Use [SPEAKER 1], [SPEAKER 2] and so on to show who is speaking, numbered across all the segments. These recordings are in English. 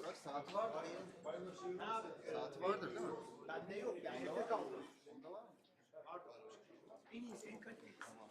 [SPEAKER 1] Bak saati vardır. Saati vardır değil mi?
[SPEAKER 2] Bende yok yani. Evde kaldı.
[SPEAKER 1] Onda var mı?
[SPEAKER 2] En iyisi, en kalitelisi.
[SPEAKER 1] Tamam.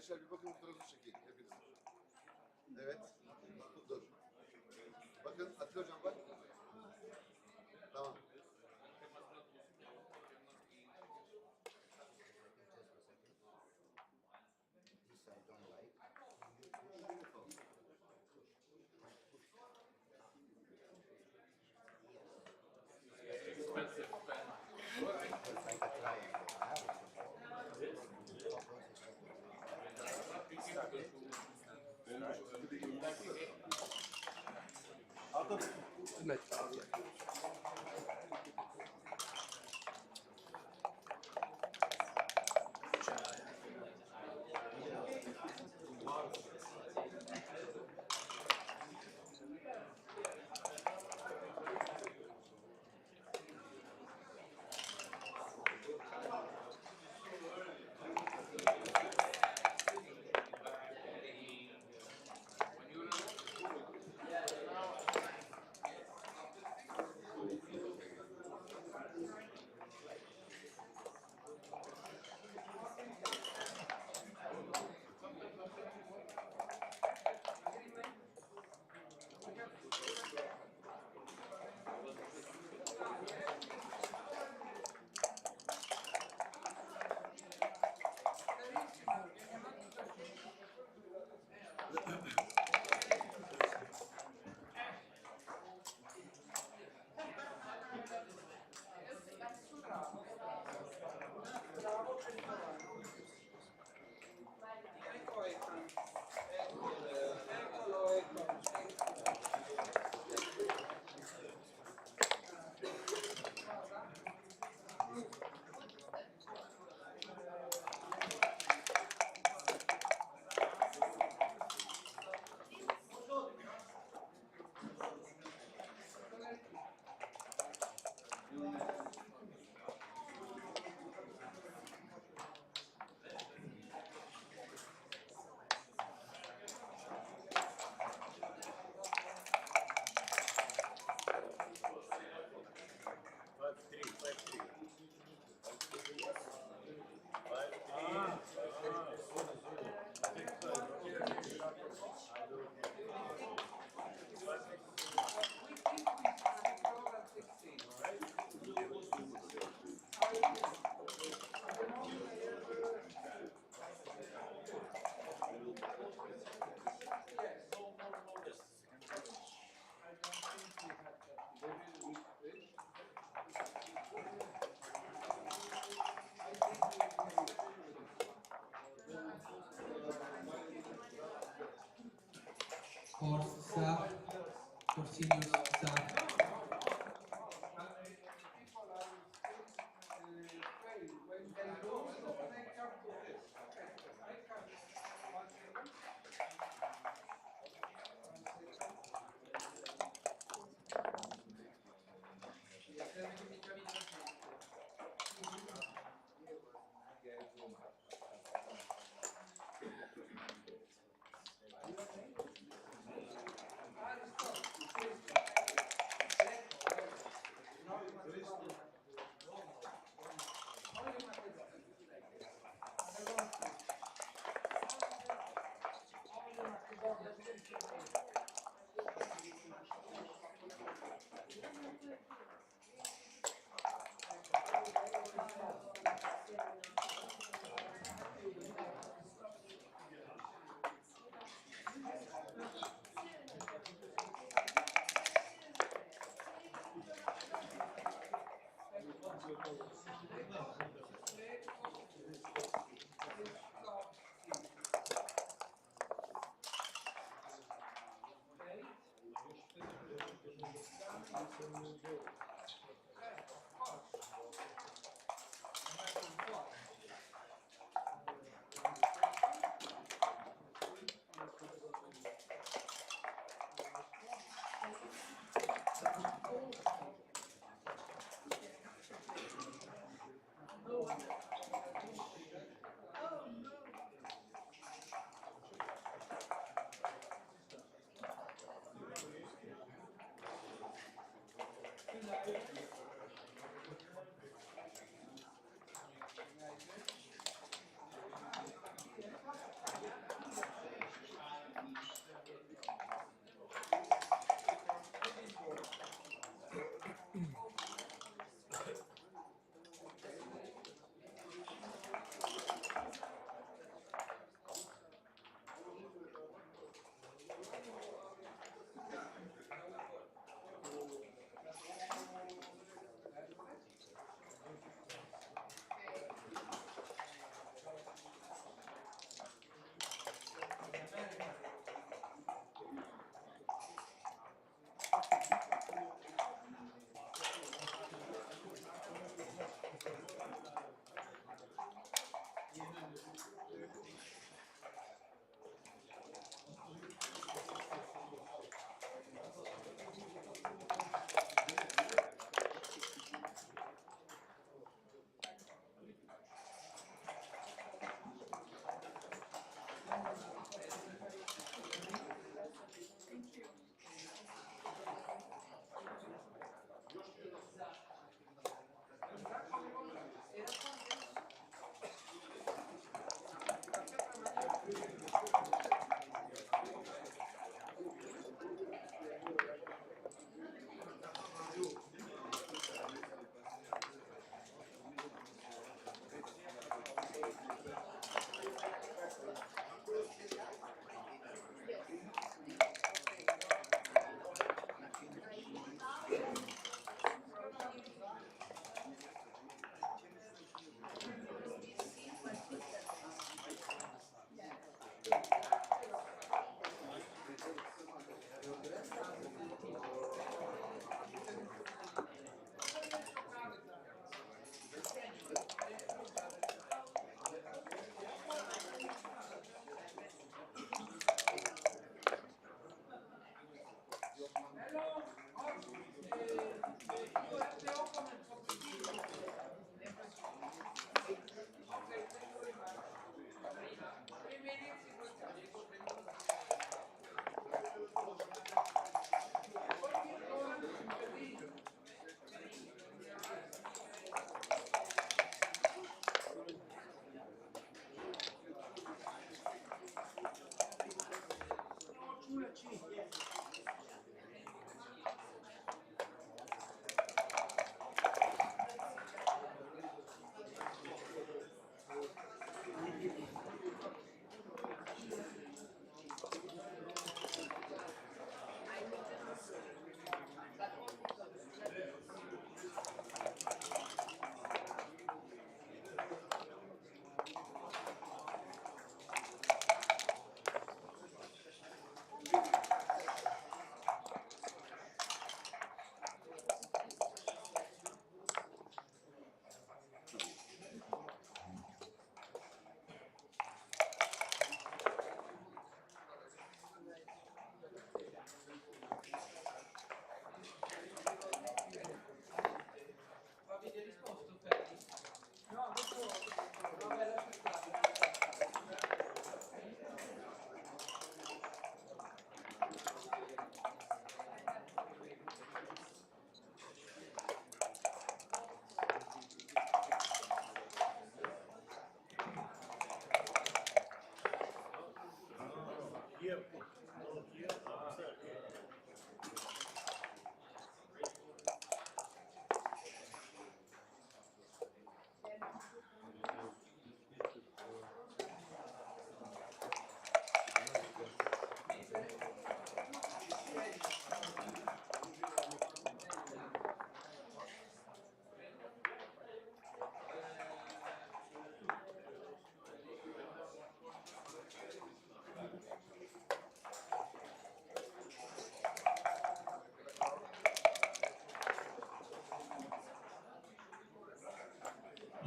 [SPEAKER 1] Gençler bir bakın bu tarafa çekeyim hepiniz. Evet. Dur. Bakın Atilla hocam bak. Tamam.
[SPEAKER 3] Forza, Corsinius, Zach.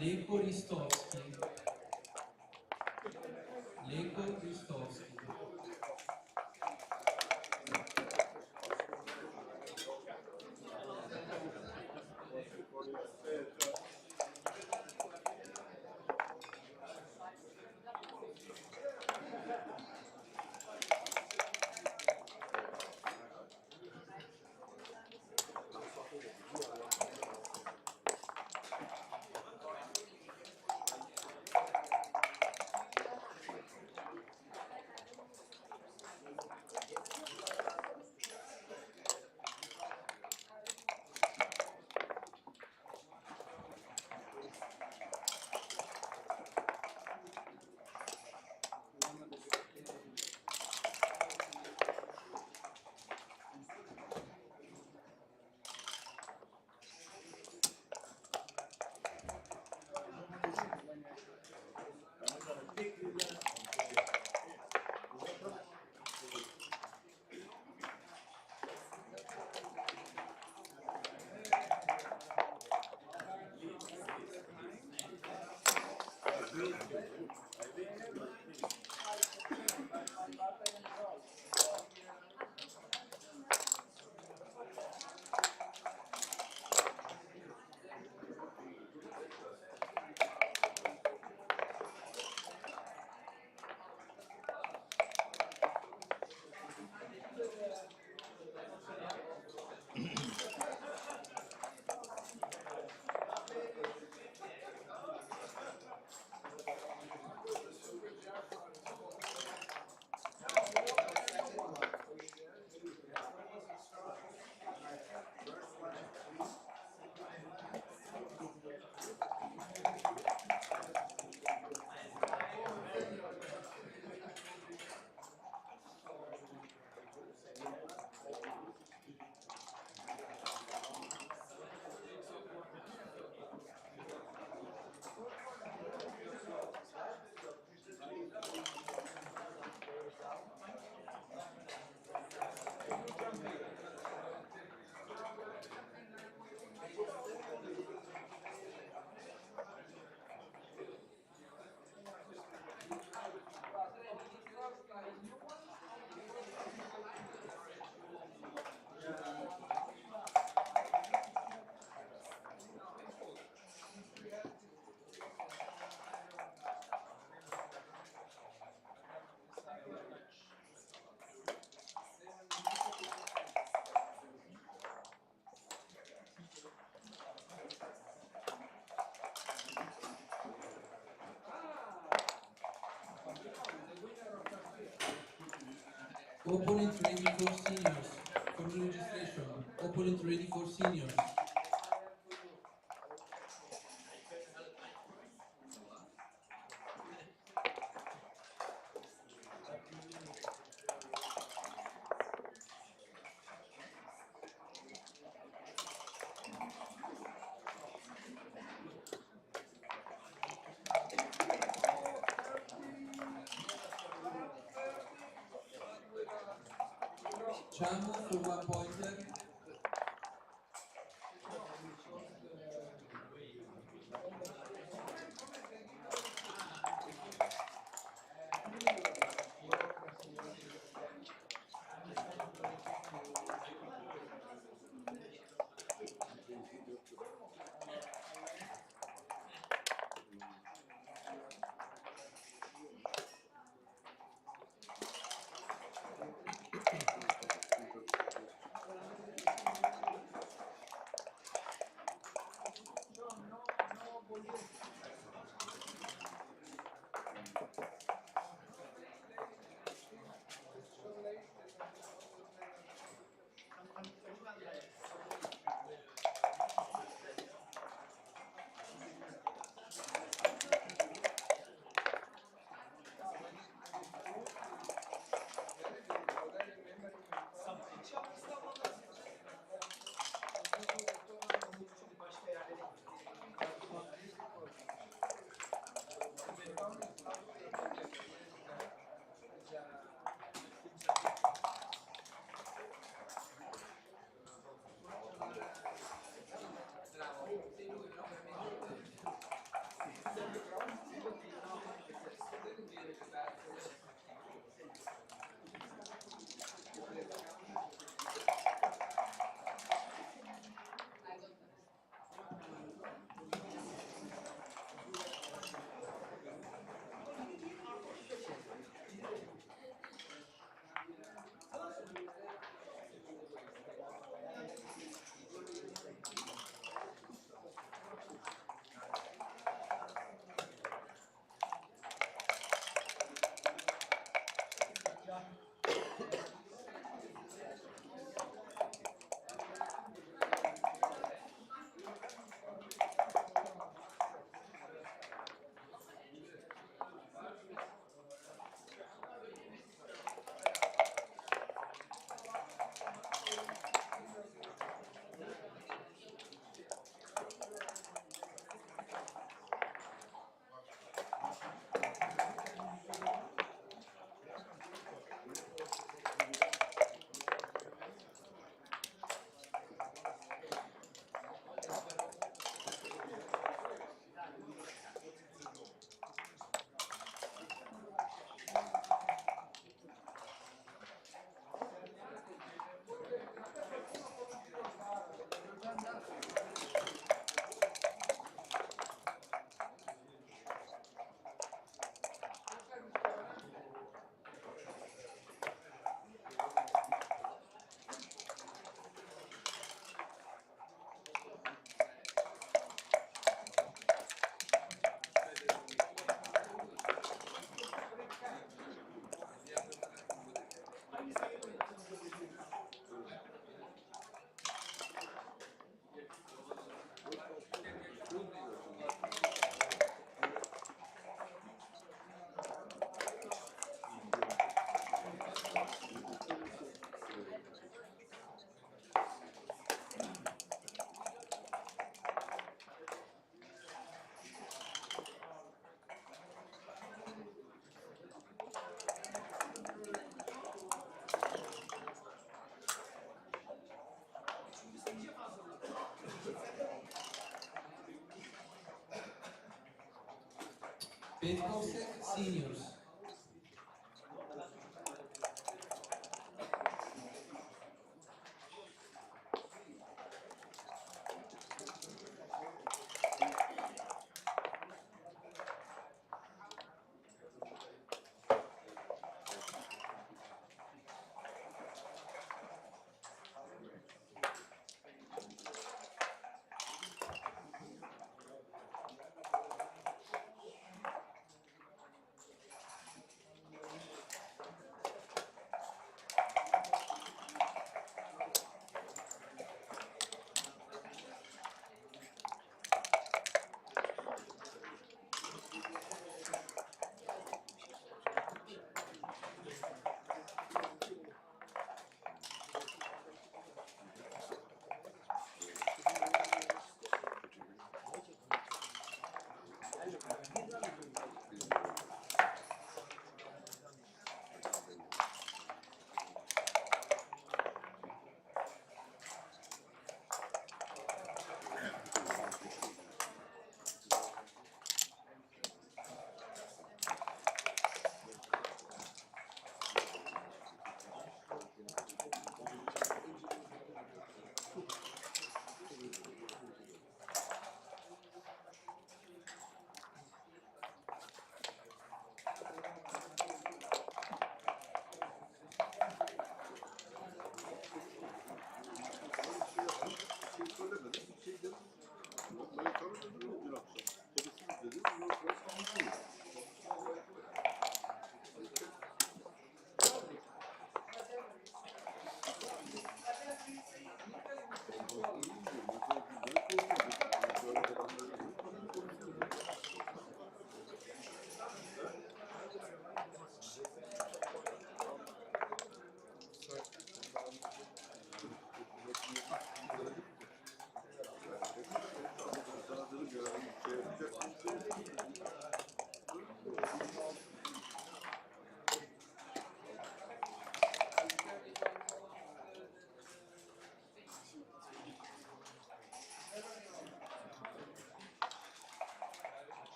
[SPEAKER 3] Leko Ristovski. Leko Ristovski. Opponent ready for seniors. For registration. Opponent ready for seniors. Cham for 1 pointer. Kovacic seniors.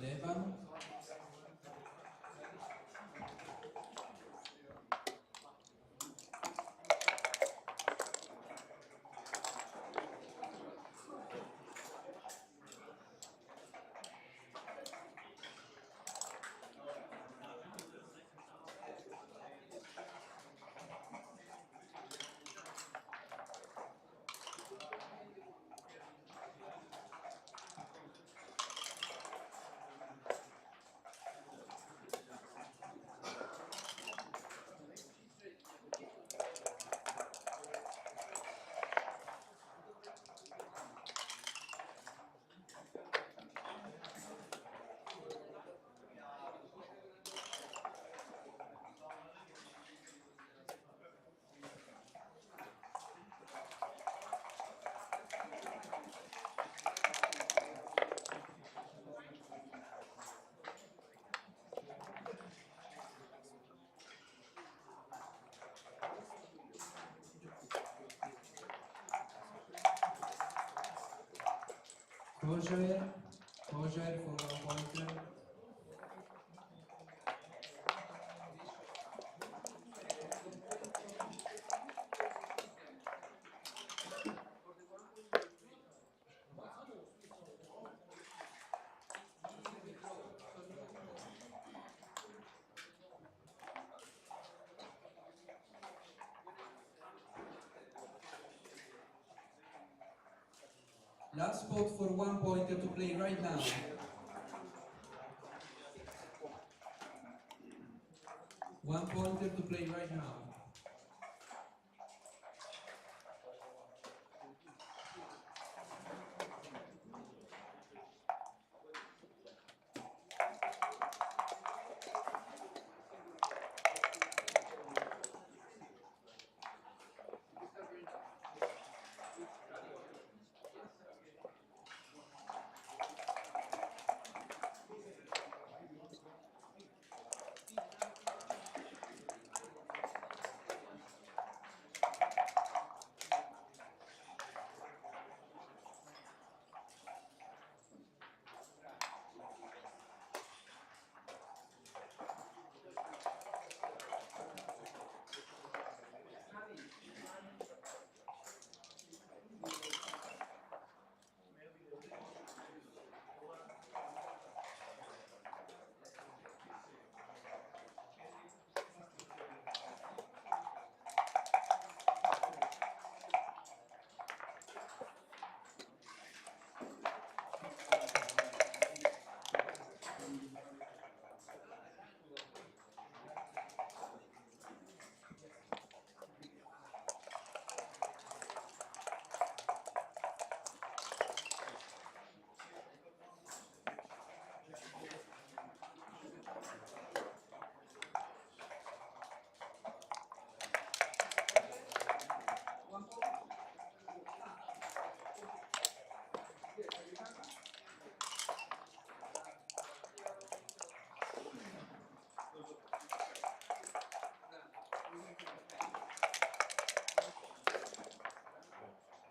[SPEAKER 3] 11. Kovacic for 1 pointer. Last spot for 1 pointer to play right now. 1 pointer to play right now.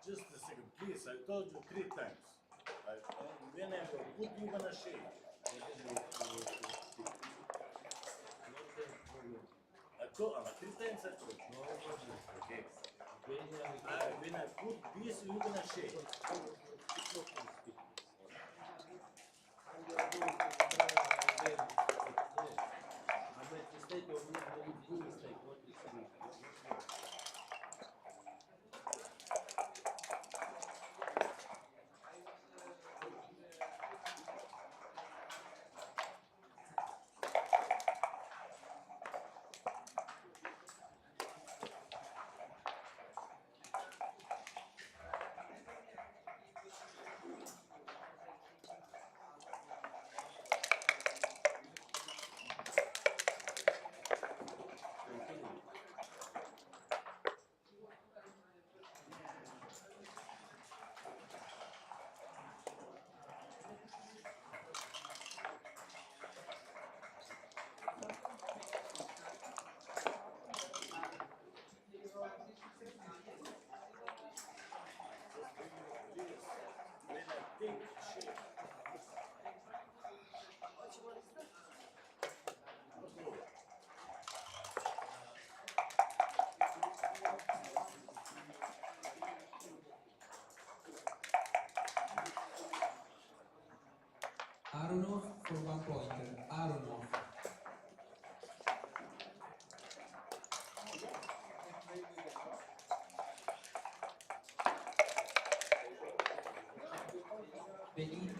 [SPEAKER 4] Just a second, please. I told you 3 times. When I will put you gonna shake. I told 3 times I told you. Okay. When I put this, you gonna shake.
[SPEAKER 3] Aronov for 1 pointer. Aronov. Belid.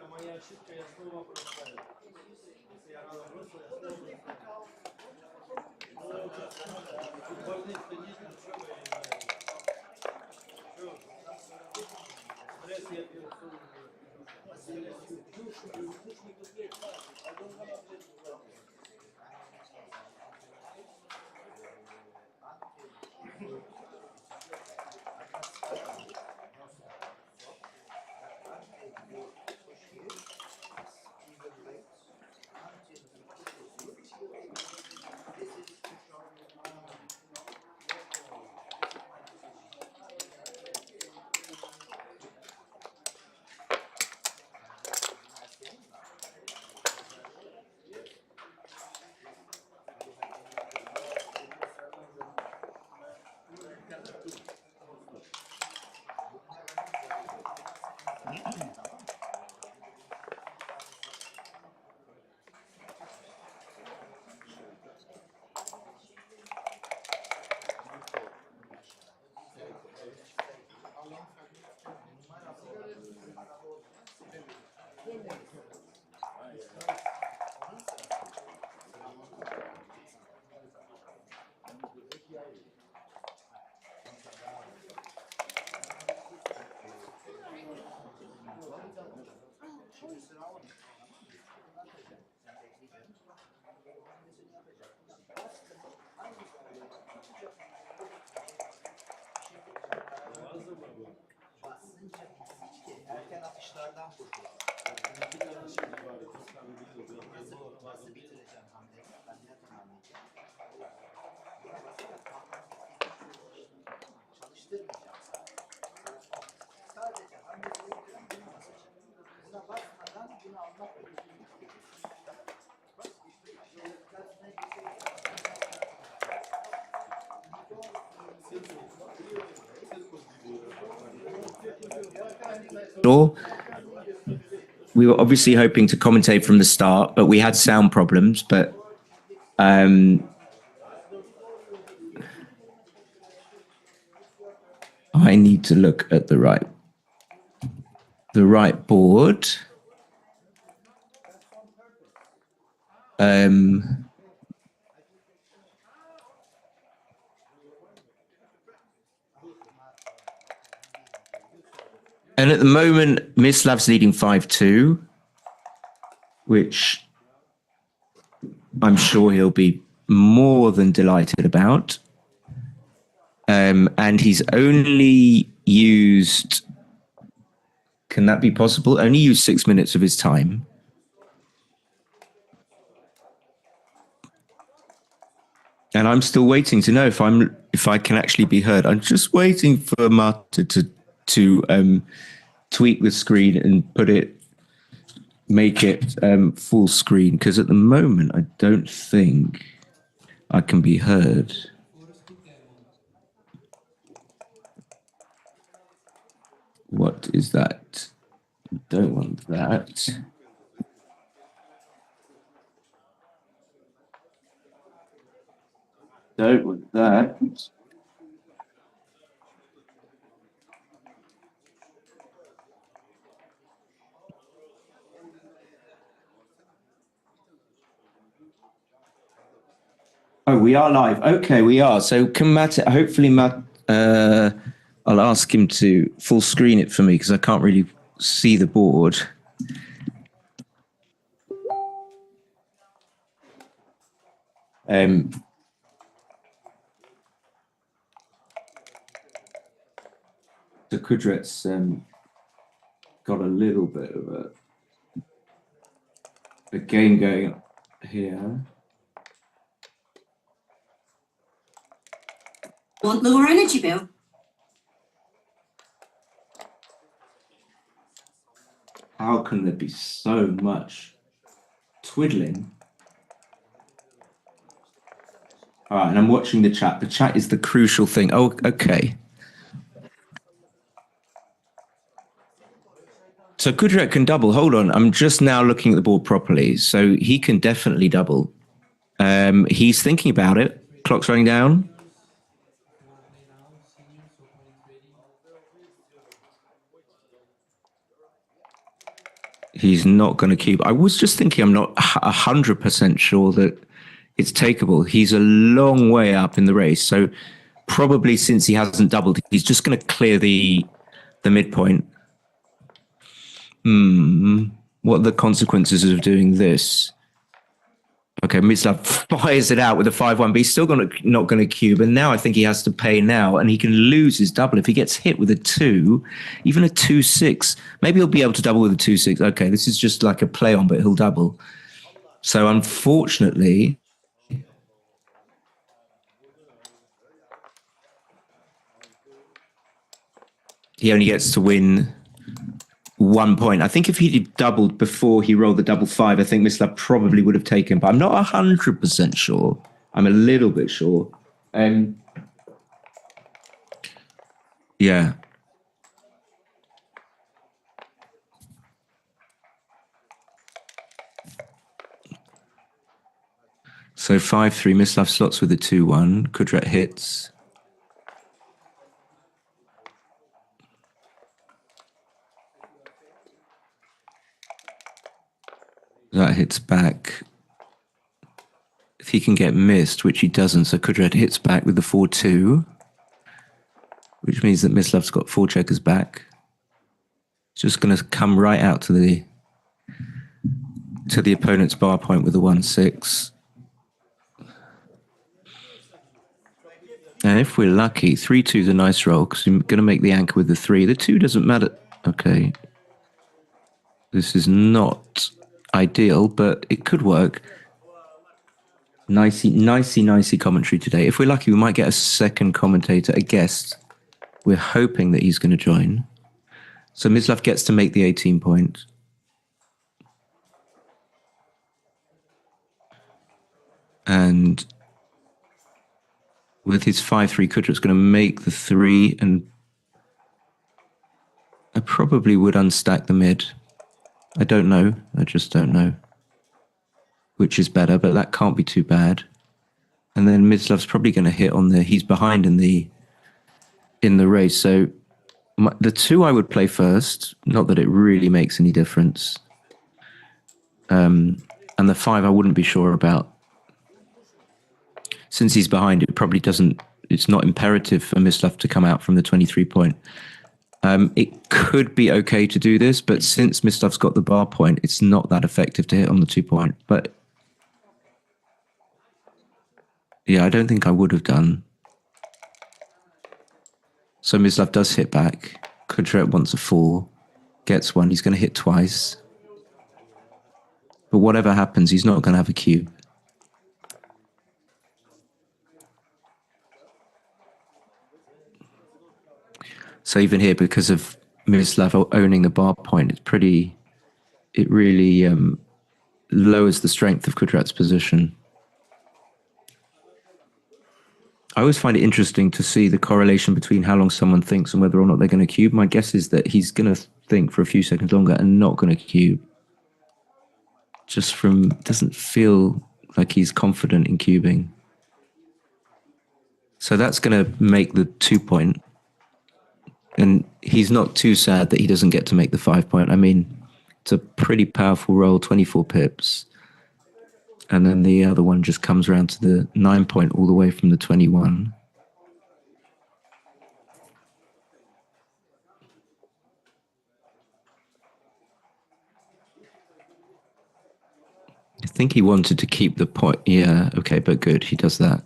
[SPEAKER 4] Моя ошибка, я снова проставил. Если я рано бросил, я снова проставил. Футбольный-то нет ничего, я не знаю. Стресс я пересужу.
[SPEAKER 2] Erken atışlardan kurtulalım. Nasıl bitireceğim hamleyi? Ben ne tamamlayacağım? Çalıştırmayacağım sadece. Sadece hamleyi yapacağım, bunu basacağım. Buna basmadan bunu almak önemli. Bak işte tersine
[SPEAKER 5] We were obviously hoping to commentate from the start, but we had sound problems. But I need to look at the right board. And at the moment, Mislav's leading 5-2, which I'm sure he'll be more than delighted about. And he's only used, can that be possible? Only used 6 minutes of his time. And I'm still waiting to know if I can actually be heard. I'm just waiting for Marta to tweak the screen and make it full screen, because at the moment I don't think I can be heard. What is that? Don't want that. Don't want that. Oh, we are live. Okay, we are. So can Matt, hopefully Matt, I'll ask him to full screen it for me because I can't really see the board. So Kudret's got a little bit of a game going here.
[SPEAKER 6] Want lower energy bill?
[SPEAKER 5] How can there be so much twiddling? All right, and I'm watching the chat. The chat is the crucial thing. Oh, okay. So Kudret can double. Hold on. I'm just now looking at the board properly. So he can definitely double. He's thinking about it. Clock's running down. He's not going to keep. I was just thinking I'm not 100% sure that it's takeable. He's a long way up in the race. So probably since he hasn't doubled, he's just going to clear the midpoint. What are the consequences of doing this? Okay, Mislav fires it out with a 5-1, but he's still not going to cube. And now I think he has to pay now, and he can lose his double. If he gets hit with a 2, even a 2-6, maybe he'll be able to double with a 2-6. Okay, this is just like a play on, but he'll double. So unfortunately, he only gets to win 1 point. I think if he'd doubled before he rolled the double 5, I think Mislav probably would have taken, but I'm not 100% sure. I'm a little bit sure. Yeah. So 5-3, Mislav slots with a 2-1. Kudret hits. That hits back. If he can get missed, which he doesn't, so Kudret hits back with the 4-2, which means that Mislav's got 4 checkers back. It's just going to come right out to the opponent's bar point with the 1-6. And if we're lucky, 3-2 is a nice roll because I'm going to make the anchor with the 3. The 2 doesn't matter. Okay. This is not ideal, but it could work. Nicey commentary today. If we're lucky, we might get a second commentator, a guest. We're hoping that he's going to join. So Mislav gets to make the 18 point. And with his 5-3, Kudret's going to make the 3, and I probably would unstack the mid. I don't know. I just don't know which is better, but that can't be too bad. And then Mislav's probably going to hit on he's behind in the race. So the 2 I would play first, not that it really makes any difference. And the 5 I wouldn't be sure about. Since he's behind, it probably doesn't, it's not imperative for Mislav to come out from the 23 point. It could be okay to do this, but since Mislav's got the bar point, it's not that effective to hit on the 2 point. But yeah, I don't think I would have done. So Mislav does hit back. Kudret wants a 4, gets 1. He's going to hit twice. But whatever happens, he's not going to have a cube. So even here, because of Mislav owning the bar point, it really lowers the strength of Kudret's position. I always find it interesting to see the correlation between how long someone thinks and whether or not they're going to cube. My guess is that he's going to think for a few seconds longer and not going to cube. Just from, doesn't feel like he's confident in cubing. So that's going to make the 2 point. And he's not too sad that he doesn't get to make the 5 point. I mean, it's a pretty powerful roll, 24 pips. And then the other one just comes around to the 9 point all the way from the 21. I think he wanted to keep the point. Yeah, okay, but good. He does that.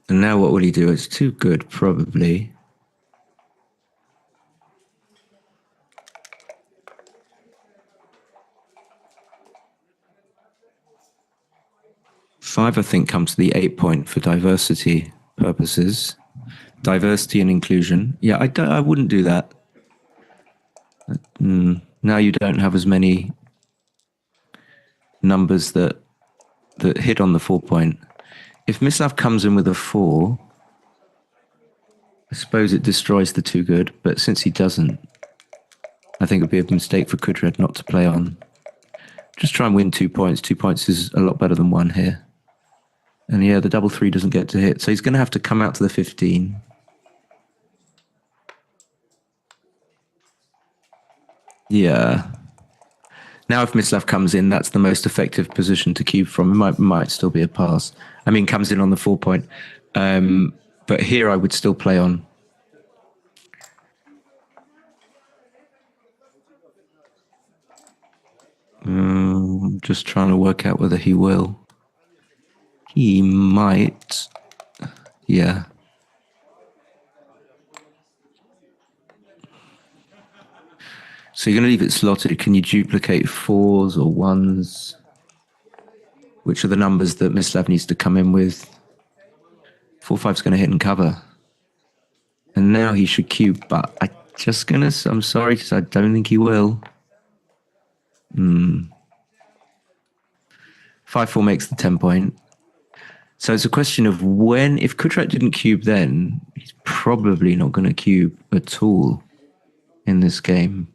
[SPEAKER 5] And now what will he do? It's too good, probably. Five, I think, comes to the 8 point for diversity purposes. Diversity and inclusion. Yeah, I wouldn't do that. Now you don't have as many numbers that hit on the 4 point. If Mislav comes in with a 4, I suppose it destroys the too good, but since he doesn't, I think it would be a mistake for Kudret not to play on. Just try and win 2 points. 2 points is a lot better than 1 here. And yeah, the double 3 doesn't get to hit, so he's going to have to come out to the 15. Yeah. Now if Mislav comes in, that's the most effective position to cube from. It might still be a pass. I mean, comes in on the 4 point. But here I would still play on. Just trying to work out whether he will. He might. Yeah. So you're going to leave it slotted. Can you duplicate 4s or 1s? Which are the numbers that Mislav needs to come in with? 4, 5's going to hit and cover. And now he should cube, but I'm sorry, because I don't think he will. 5, 4 makes the 10 point. So it's a question of when, if Kudret didn't cube then, he's probably not going to cube at all in this game.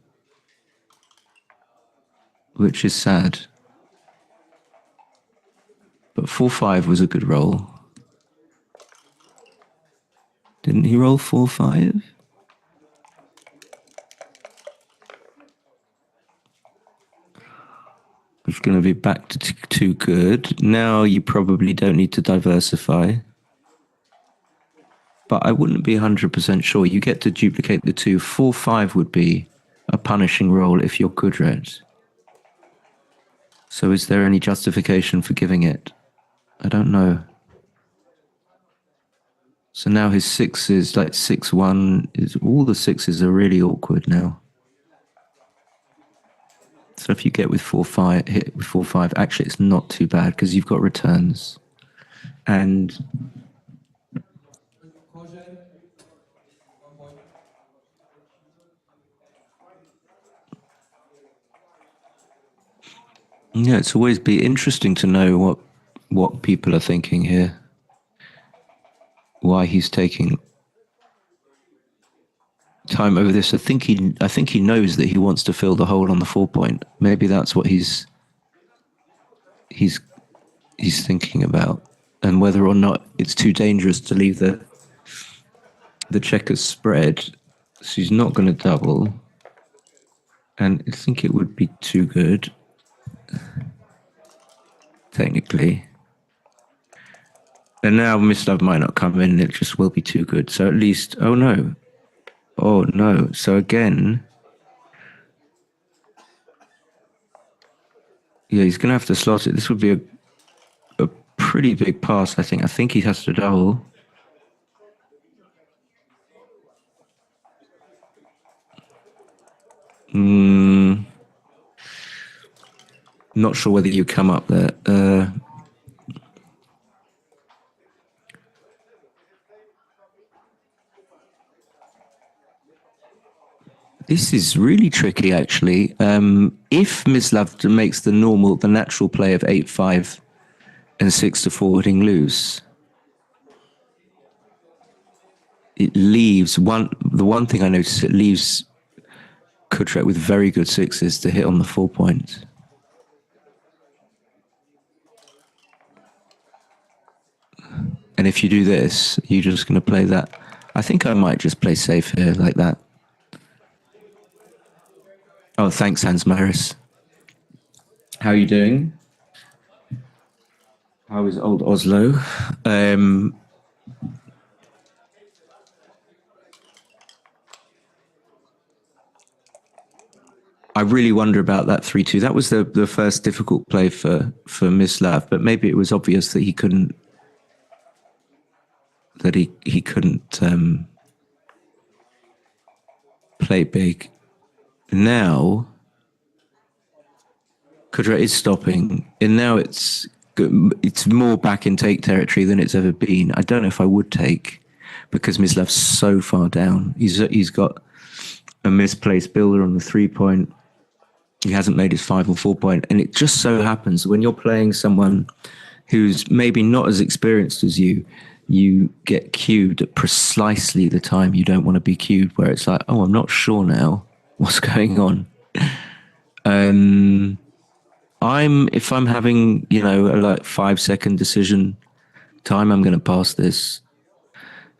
[SPEAKER 5] Which is sad. But 4, 5 was a good roll. Didn't he roll 4, 5? It's going to be back to too good. Now you probably don't need to diversify. But I wouldn't be 100% sure. You get to duplicate the 2. 4, 5 would be a punishing roll if you're Kudret. So is there any justification for giving it? I don't know. So now his 6s, like 6, 1, all the 6s are really awkward now. So if you get with 4, 5, hit with 4, 5, actually it's not too bad because you've got returns. And yeah, it's always be interesting to know what people are thinking here. Why he's taking time over this. I think he knows that he wants to fill the hole on the 4 point. Maybe that's what he's thinking about, and whether or not it's too dangerous to leave the checkers spread. So he's not going to double, and I think it would be too good. Technically. And now Mislav might not come in, it just will be too good. So at least, oh no. So again, yeah, he's going to have to slot it. This would be a pretty big pass, I think. I think he has to double. Not sure whether you come up there. This is really tricky, actually. If Mislav makes the natural play of 8-5 and 6 to forwarding loose, it leaves the one thing I noticed, it leaves Kudret with very good sixes to hit on the 4 points. And if you do this, you're just going to play that. I think I might just play safe here like that. Oh, thanks, Hans Maris. How are you doing? How is old Oslo? I really wonder about that 3-2. That was the first difficult play for Mislav, but maybe it was obvious that he couldn't play big. Now Kudret is stopping, and now it's more back in take territory than it's ever been. I don't know if I would take, because Mislav's so far down. He's got a misplaced builder on the 3 point. He hasn't made his 5 or 4 point, and it just so happens when you're playing someone who's maybe not as experienced as you get cued at precisely the time you don't want to be cued, where it's like, oh, I'm not sure now what's going on. If I'm having, a 5 second decision time, I'm going to pass this.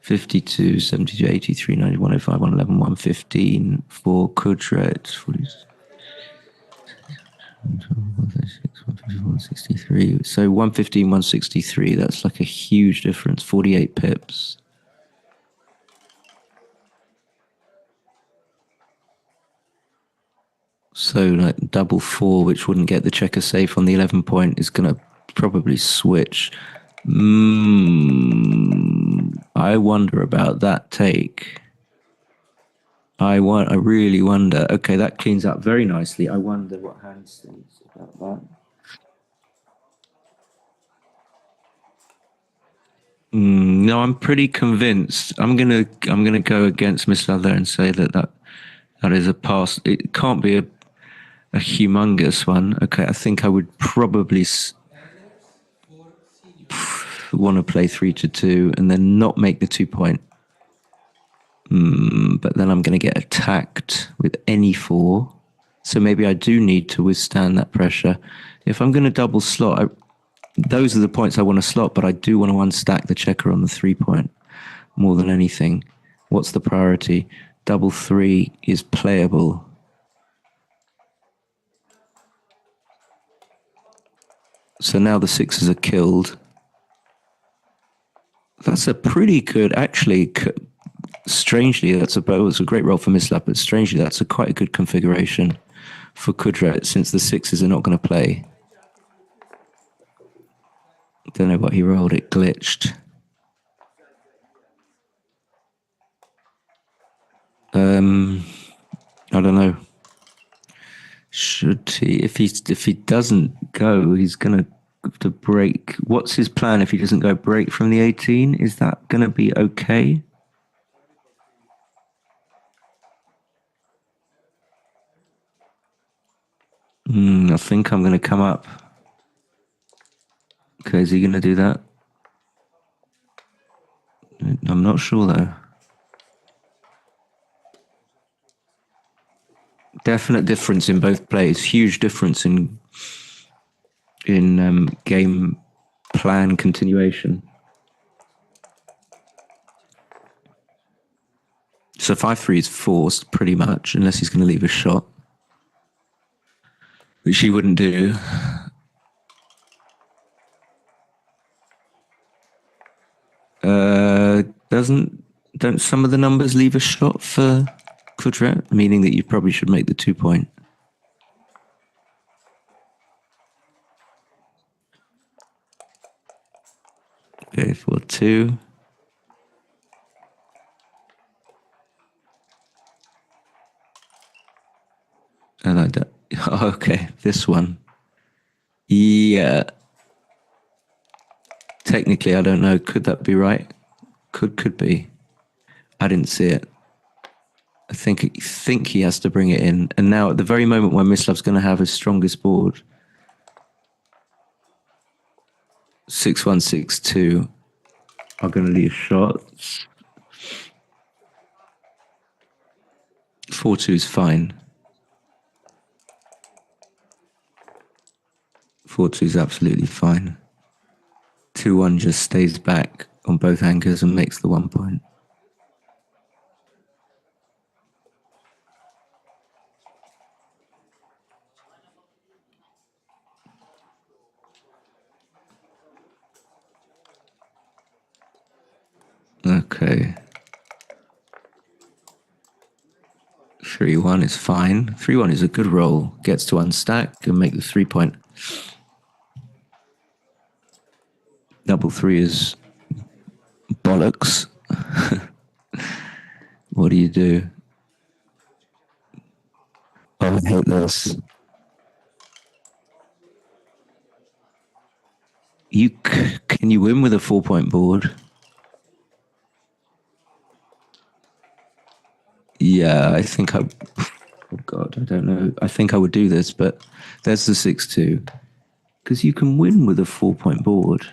[SPEAKER 5] 52, 72, 83, 90, 105, 111, 115 for Kudret. 163. So 115, 163. That's like a huge difference. 48 pips. So like double 4, which wouldn't get the checker safe on the 11 point, is going to probably switch. I wonder about that take. I really wonder. Okay, that cleans up very nicely. I wonder what Hans thinks about that. No, I'm pretty convinced. I'm gonna go against Mislav there and say that is a pass. It can't be a humongous one. Okay, I think I would probably want to play 3-2 and then not make the 2 point. But then I'm going to get attacked with any 4. So maybe I do need to withstand that pressure. If I'm going to double slot, those are the points I want to slot, but I do want to unstack the checker on the 3 point more than anything. What's the priority? Double 3 is playable. So now the 6s are killed. That's a pretty good, actually. Strangely, it was a great roll for Mislav, but strangely, that's quite a good configuration for Kudret, since the 6s are not going to play. Don't know what he rolled. It glitched. I don't know. Should he? If he doesn't go, he's going to have to break. What's his plan if he doesn't go break from the 18? Is that going to be okay? I think I'm going to come up. Okay, is he going to do that? I'm not sure though. Definite difference in both plays. Huge difference in game plan continuation. So 5-3 is forced pretty much, unless he's going to leave a shot, which he wouldn't do. Don't some of the numbers leave a shot for Kudret, meaning that you probably should make the 2 point? Okay, 4-2. I like that. Okay, this one. Yeah. Technically, I don't know. Could that be right? Could be. I didn't see it. think he has to bring it in. And now at the very moment when Mislav's going to have his strongest board, 6-1, 6-2 are going to leave shots. 4-2 is fine. 4-2 is absolutely fine. 2-1 just stays back on both anchors and makes the 1 point. Okay. 3-1 is fine. 3-1 is a good roll. Gets to unstack and make the 3 point. Double 3 is bollocks. What do you do? Oh, I hate this. Can you win with a 4 point board? Yeah, I think oh God, I don't know. I think I would do this, but there's the 6-2. Because you can win with a 4 point board.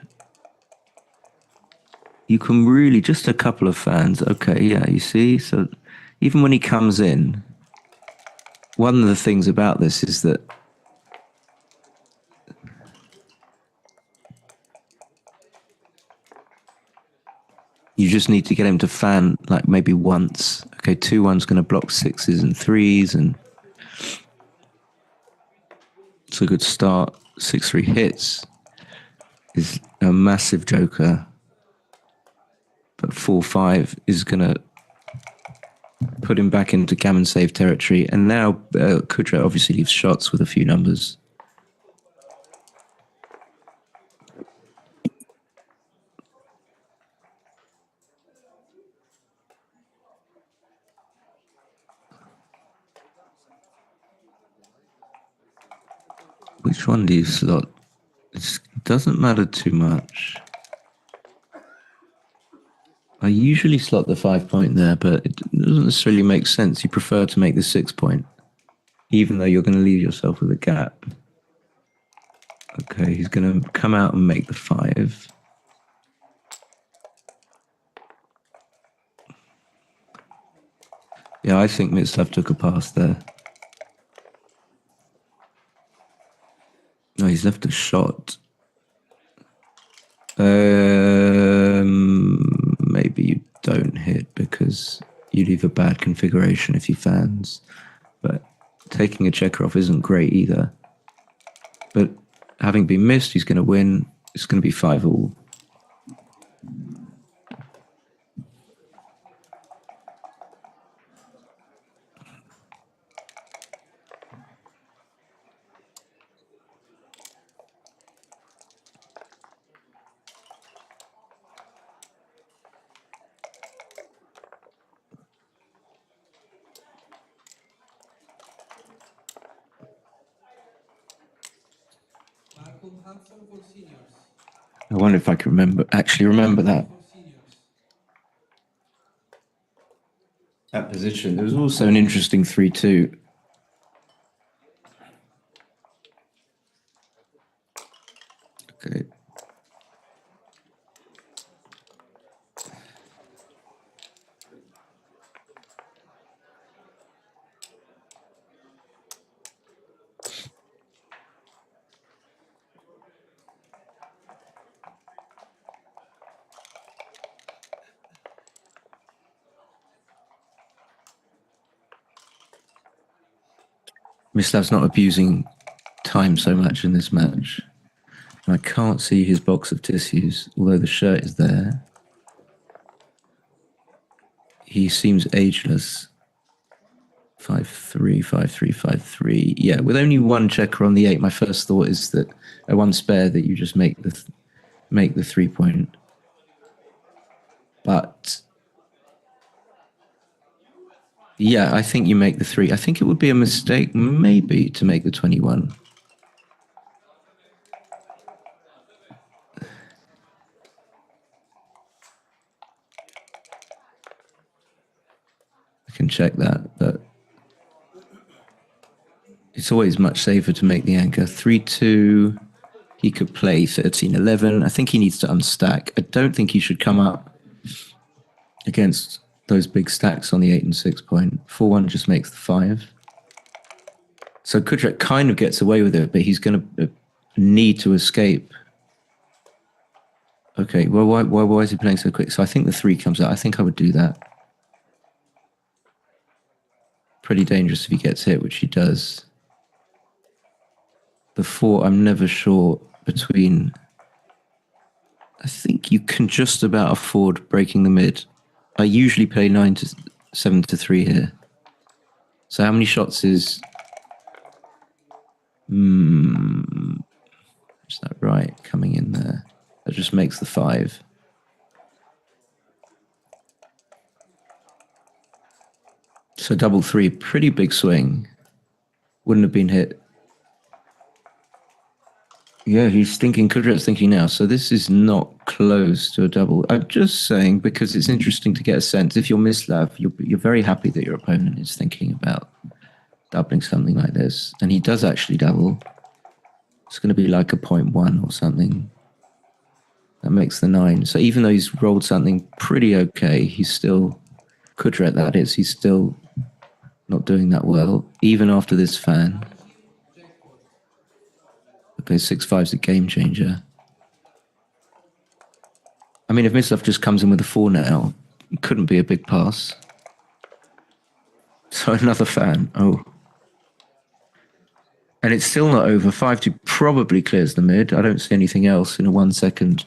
[SPEAKER 5] You can really, just a couple of fans. Okay, yeah, you see? So even when he comes in, one of the things about this is that you just need to get him to fan like maybe once. Okay, 2-1's going to block 6s and 3s, and it's a good start. 6-3 hits is a massive joker, but 4-5 is going to put him back into gammon save territory. And now Kudret obviously leaves shots with a few numbers. Which one do you slot? It doesn't matter too much. I usually slot the 5 point there, but it doesn't necessarily make sense. You prefer to make the 6 point, even though you're going to leave yourself with a gap. Okay, he's going to come out and make the 5. Yeah, I think Mislav took a pass there. No, he's left a shot. Maybe you don't hit because you leave a bad configuration if you fans. But taking a checker off isn't great either. But having been missed, he's going to win. It's going to be 5-all. I wonder if I can actually remember that position. There was also an interesting 3-2. Okay. Mislav's not abusing time so much in this match. I can't see his box of tissues, although the shirt is there. He seems ageless. 5-3, 5-3, 5-3. Yeah, with only one checker on the 8, my first thought is that a one spare that you just make the 3 point. But yeah, I think you make the 3. I think it would be a mistake maybe to make the 21. I can check that. It's always much safer to make the anchor. 3-2. He could play 13-11. I think he needs to unstack. I don't think he should come up against those big stacks on the 8 and 6 point. 4-1 just makes the 5. So Kudret kind of gets away with it, but he's going to need to escape. Okay, well, why is he playing so quick? So I think the 3 comes out. I think I would do that. Pretty dangerous if he gets hit, which he does. The 4, I'm never sure between. I think you can just about afford breaking the mid. I usually play 7-3 here. So how many shots is? Is that right? Coming in there. That just makes the 5. So double 3, pretty big swing. Wouldn't have been hit. Yeah, he's thinking, Kudret's thinking now. So this is not close to a double. I'm just saying, because it's interesting to get a sense. If you're Mislav, you're very happy that your opponent is thinking about doubling something like this. And he does actually double. It's going to be like a 0.1 or something. That makes the 9. So even though he's rolled something pretty okay, he's still, Kudret that is, he's still not doing that well, even after this fan. Okay, 6-5 is a game changer. I mean, if Mislav just comes in with a 4 now, it couldn't be a big pass. So another fan. Oh. And it's still not over. 5-2 probably clears the mid. I don't see anything else in a 1 second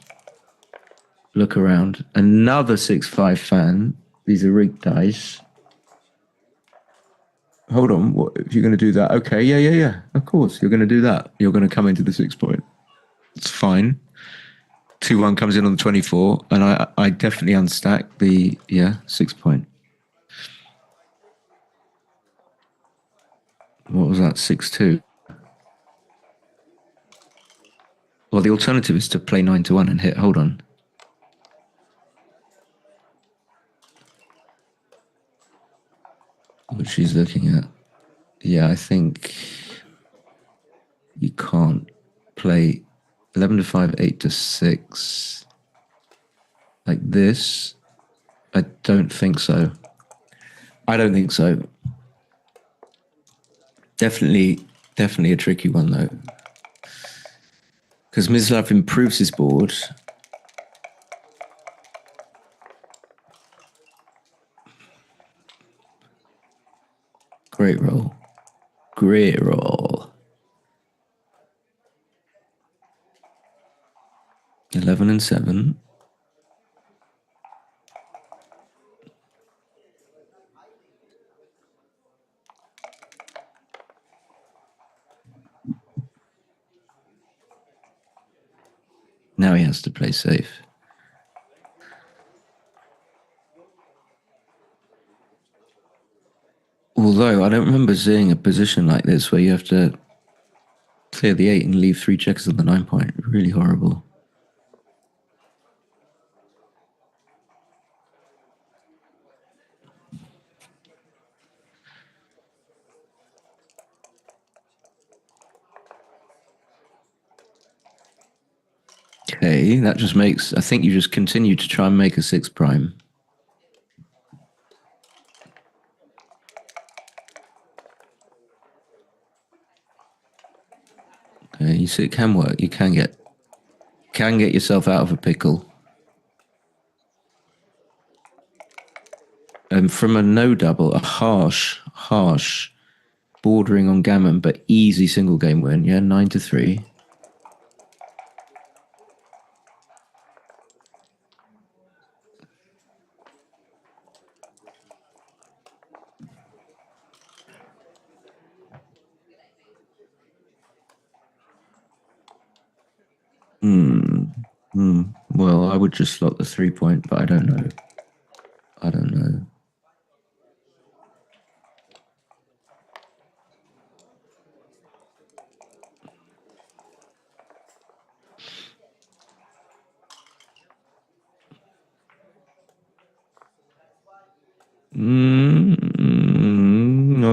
[SPEAKER 5] look around. Another 6-5 fan. These are rigged dice. Hold on, what if you're going to do that? Okay, yeah. Of course, you're going to do that. You're going to come into the 6 point. It's fine. 2-1 comes in on the 24, and I definitely unstack the 6 point. What was that? 6-2. Well, the alternative is to play 9-1 and hit. Hold on. What she's looking at. Yeah, I think you can't play 11-5, 8-6 like this. I don't think so. I don't think so. Definitely a tricky one though. Because Mislav improves his board. Great roll. Great roll. 11-7. Now he has to play safe. Although I don't remember seeing a position like this where you have to clear the 8 and leave 3 checkers on the 9 point. Really horrible. Okay, that just makes, I think you just continue to try and make a 6 prime. Okay, you see it can work. You can get yourself out of a pickle. And from a no double, a harsh, bordering on gammon, but easy single game win. Yeah, 9-3. Well, I would just slot the 3 point, but I don't know. I don't know.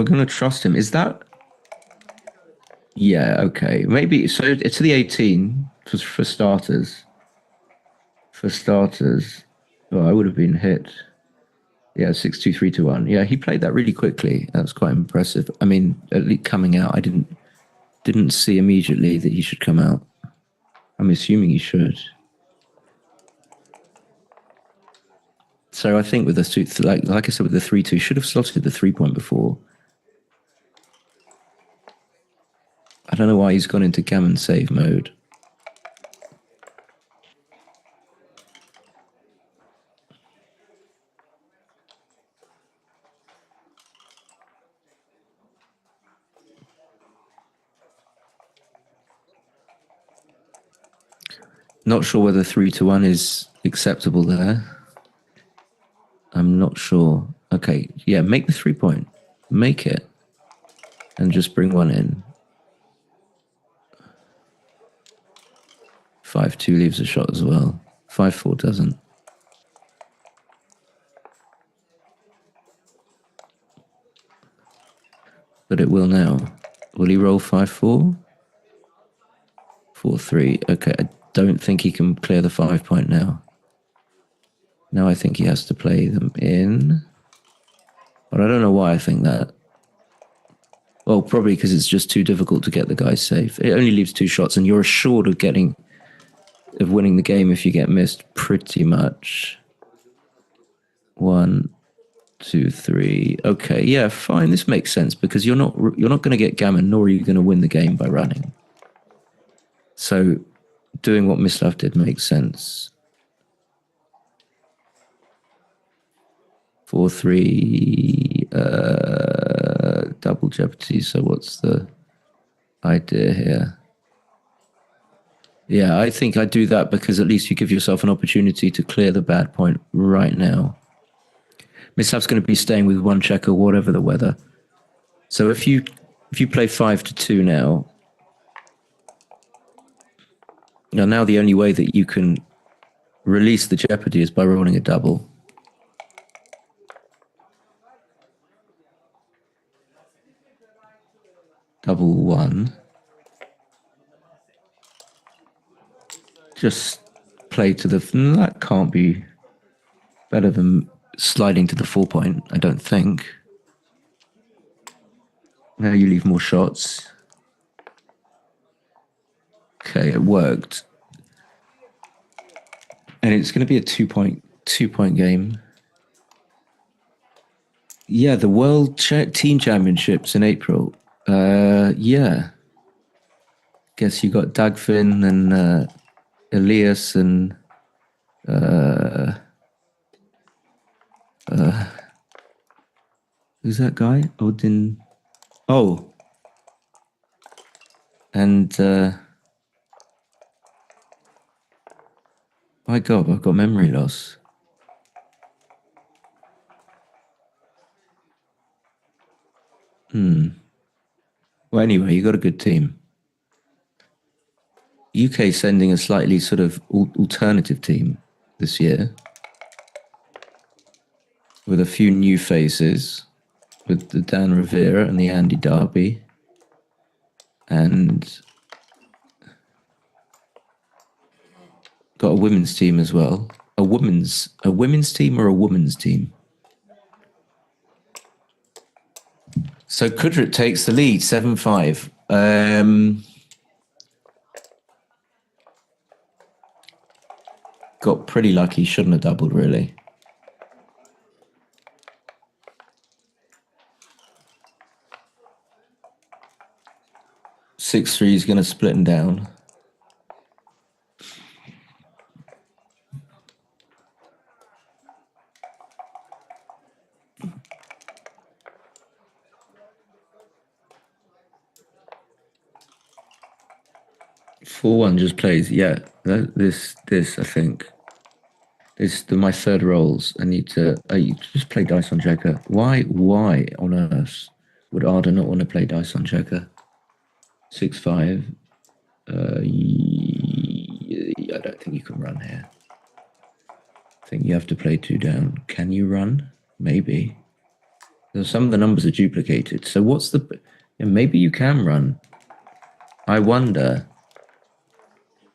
[SPEAKER 5] I'm going to trust him. Is that Yeah, okay. Maybe so it's the 18 for starters. For starters, well, I would have been hit. Yeah, 6-2, 3-1. Yeah, he played that really quickly. That was quite impressive. I mean, at least coming out, I didn't see immediately that he should come out. I'm assuming he should. So I think with the like I said, with the 3-2, should have slotted the 3-point before. I don't know why he's gone into gammon save mode. Not sure whether 3-1 is acceptable there. I'm not sure. Okay, yeah, make the 3-point. Make it. And just bring one in. 5-2 leaves a shot as well. 5-4 doesn't. But it will now. Will he roll 5-4? 4-3. Okay, I don't think he can clear the 5-point now. Now I think he has to play them in. But I don't know why I think that. Well, probably because it's just too difficult to get the guy safe. It only leaves 2 shots, and you're assured of winning the game if you get missed pretty much. 1, 2, 3. Okay, yeah, fine. This makes sense because you're not going to get gammon, nor are you going to win the game by running. So doing what Mislav did makes sense. 4-3, double jeopardy. So what's the idea here? Yeah, I think I do that because at least you give yourself an opportunity to clear the bad point right now. Mislav's going to be staying with 1 checker, whatever the weather. So if you play 5-2 now the only way that you can release the jeopardy is by rolling a double. Double 1. Just play to the... That can't be better than sliding to the 4-point, I don't think. Now you leave more shots. Okay, it worked. And it's going to be a 2-point game. Yeah, the World Team Championships in April. Yeah. Guess you got Dagfin and Elias and who's that guy? Odin. Oh. And my God, I've got memory loss. Well, anyway, you got a good team. UK sending a slightly sort of alternative team this year with a few new faces, with the Dan Rivera and the Andy Darby, and got a women's team as well. A women's team or a woman's team? So Kudret takes the lead, 7-5. Got pretty lucky, shouldn't have doubled really. Six three is going to split him down. Four one just plays. Yeah, this I think. This my third rolls. I need to. You just play dice on checker. Why on earth would Arda not want to play dice on checker? 6-5. I don't think you can run here. I think you have to play 2 down. Can you run? Maybe. Some of the numbers are duplicated. So what's the? Yeah, maybe you can run. I wonder.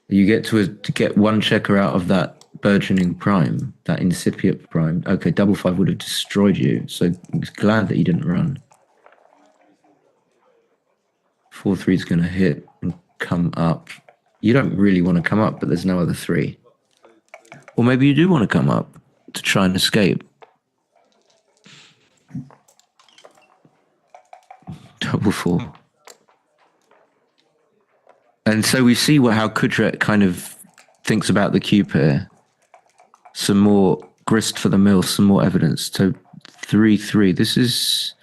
[SPEAKER 5] You get to get one checker out of that burgeoning prime, that incipient prime. Okay, double five would have destroyed you. So I'm glad that you didn't run. 4-3 is going to hit and come up. You don't really want to come up, but there's no other 3. Or maybe you do want to come up to try and escape. Double 4. And so we see how Kudret kind of thinks about the cube here. Some more grist for the mill, some more evidence. So 3-3. This is...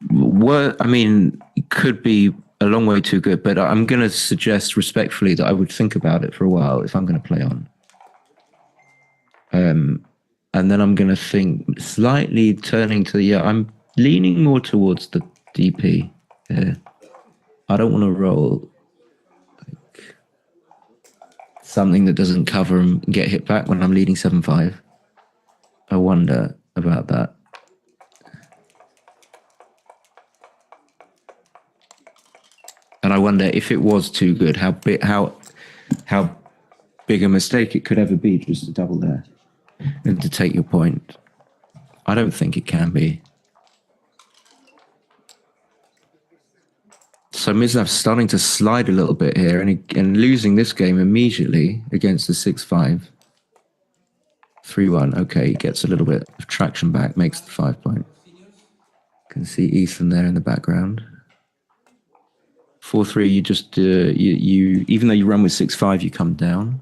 [SPEAKER 5] I mean, it could be a long way too good, but I'm going to suggest respectfully that I would think about it for a while if I'm going to play on. And then I'm going to think slightly turning to I'm leaning more towards the DP here. I don't want to roll like something that doesn't cover and get hit back when I'm leading 7-5. I wonder about that. And I wonder if it was too good, how big a mistake it could ever be just to double there and to take your point. I don't think it can be. So Mislav's starting to slide a little bit here and losing this game immediately against the 6-5. 3-1. Okay, he gets a little bit of traction back, makes the 5 point. Can see Ethan there in the background. 4-3, you just you even though you run with 6-5, you come down.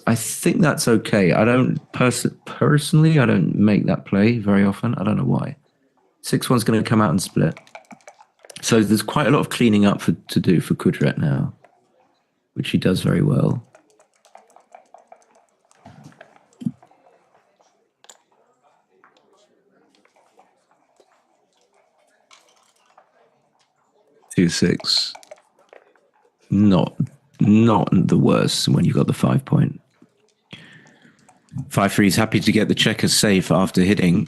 [SPEAKER 5] I think that's okay. I don't personally, I don't make that play very often. I don't know why. 6-1's going to come out and split. So there's quite a lot of cleaning up to do for Kudret now, which he does very well. Two 6. Not the worst when you got the 5 point. 5-3 is happy to get the checker safe after hitting,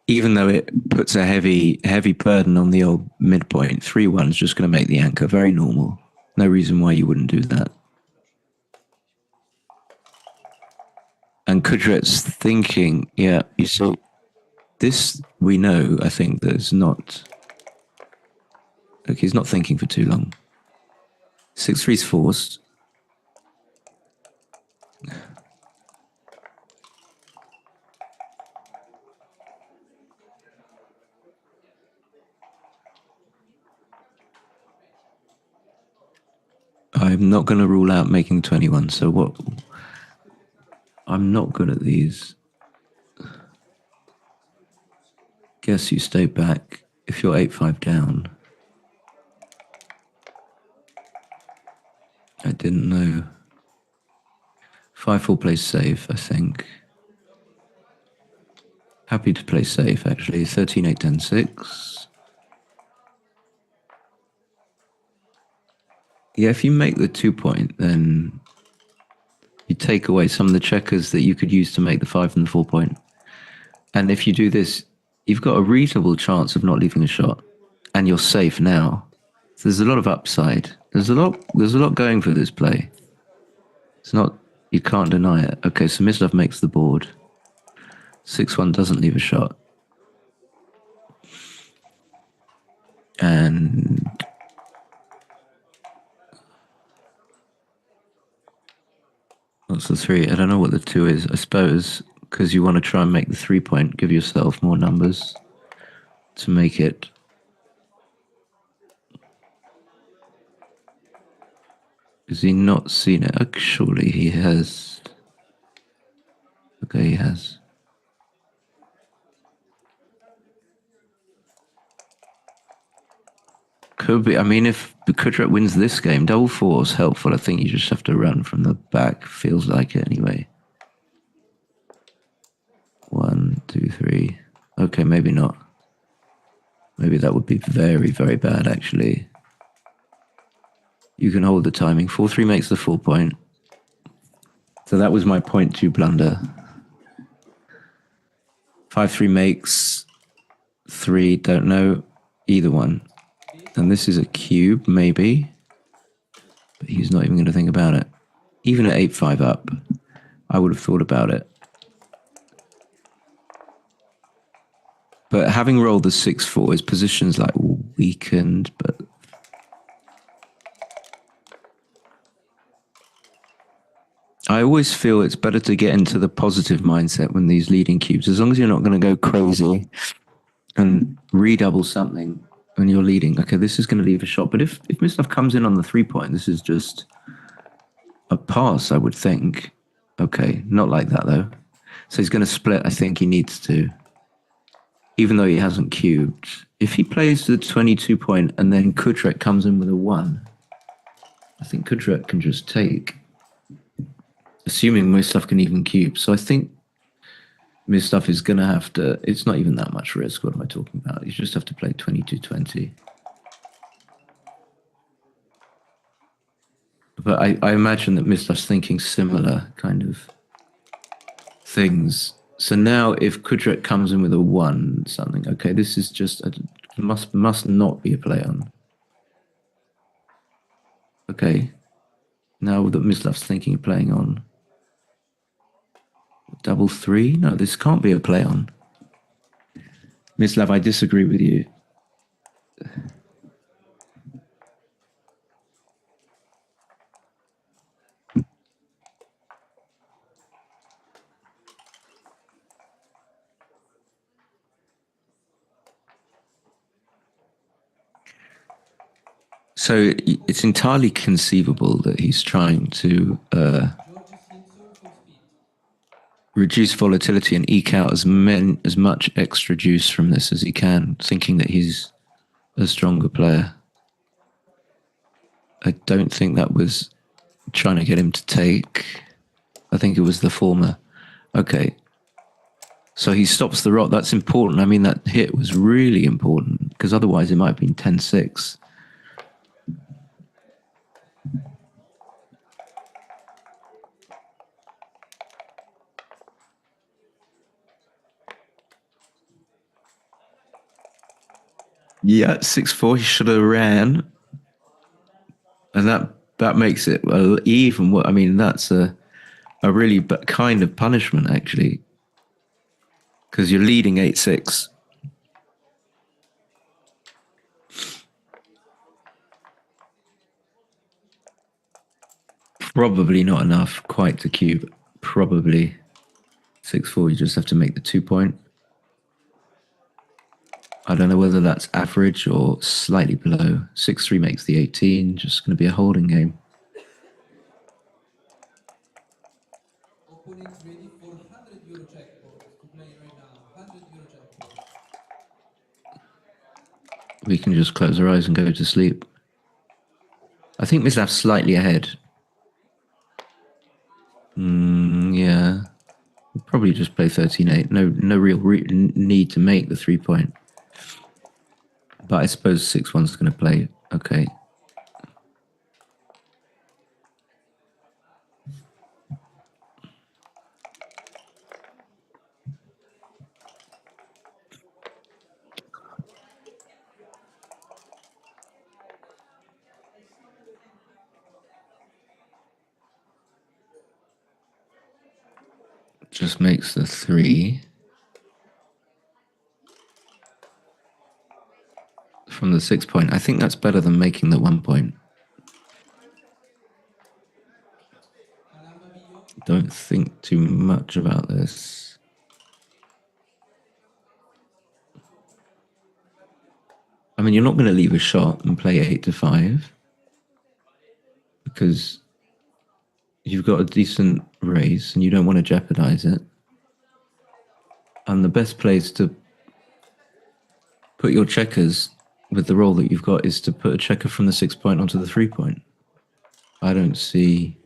[SPEAKER 5] even though it puts a heavy burden on the old midpoint. 3-1 is just going to make the anchor very normal. No reason why you wouldn't do that. And Kudret's thinking, yeah, you saw this. We know. I think there's not. Okay, he's not thinking for too long. 6-3's forced. I'm not going to rule out making 21, so what? I'm not good at these. Guess you stay back if you're 8-5 down. I didn't know. 5-4 plays safe, I think. Happy to play safe, actually. 13-8, 10-6. Yeah, if you make the 2 point, then you take away some of the checkers that you could use to make the 5 and the 4 point. And if you do this, you've got a reasonable chance of not leaving a shot. And you're safe now. So there's a lot of upside. There's a lot going for this play. It's not, you can't deny it. Okay, so Mislav makes the board. 6-1 doesn't leave a shot. And what's the 3? I don't know what the 2 is. I suppose because you want to try and make the 3 point, give yourself more numbers to make it. Has he not seen it? Oh, surely he has. Okay, he has. Could be. I mean, if Kudret wins this game, double 4 is helpful. I think you just have to run from the back. Feels like it anyway. 1, 2, 3. Okay, maybe not. Maybe that would be very, very bad, actually. You can hold the timing. 4-3 makes the 4 point. So that was my point 2 blunder. 5-3 makes 3. Don't know either one. And this is a cube, maybe. But he's not even going to think about it. Even at 8-5 up, I would have thought about it. But having rolled the 6-4, his position's like weakened, but I always feel it's better to get into the positive mindset when these leading cubes, as long as you're not going to go crazy and redouble something when you're leading. Okay, this is going to leave a shot. But if Mislav comes in on the 3-point, this is just a pass, I would think. Okay, not like that though. So he's going to split. I think he needs to, even though he hasn't cubed. If he plays the 22-point and then Kudret comes in with a 1, I think Kudret can just take, assuming Mislav can even cube. So I think Mislav is going to have to, it's not even that much risk. What am I talking about? You just have to play 22-20. But I imagine that Mislav's thinking similar kind of things. So now if Kudret comes in with a 1 something, okay, this is just, must not be a play on. Okay, now that Mislav's thinking of playing on. Double 3? No, this can't be a play on. Mislav, I disagree with you. So it's entirely conceivable that he's trying to reduce volatility and eke out as much extra juice from this as he can, thinking that he's a stronger player. I don't think that was trying to get him to take. I think it was the former. Okay. So he stops the rock. That's important. I mean, that hit was really important because otherwise it might have been 10-6. Yeah, 6-4, he should have ran. And that makes it even worse. I mean, that's a really kind of punishment, actually. Because you're leading 8-6. Probably not enough quite to cube. Probably 6-4, you just have to make the 2-point. I don't know whether that's average or slightly below. 6-3 makes the 18. Just going to be a holding game.
[SPEAKER 3] Opponent ready for €100 jackpot to play right now. €100 jackpot.
[SPEAKER 5] We can just close our eyes and go to sleep. I think Mislav's slightly ahead. Yeah. We'll probably just play 13-8. No real need to make the 3-point. But I suppose 6-1's going to play. Okay. Just makes the 3. From the 6-point. I think that's better than making the 1-point. Don't think too much about this. I mean, you're not going to leave a shot and play 8-5 because you've got a decent raise and you don't want to jeopardize it. And the best place to put your checkers with the roll that you've got is to put a checker from the 6-point onto the 3-point. I don't see.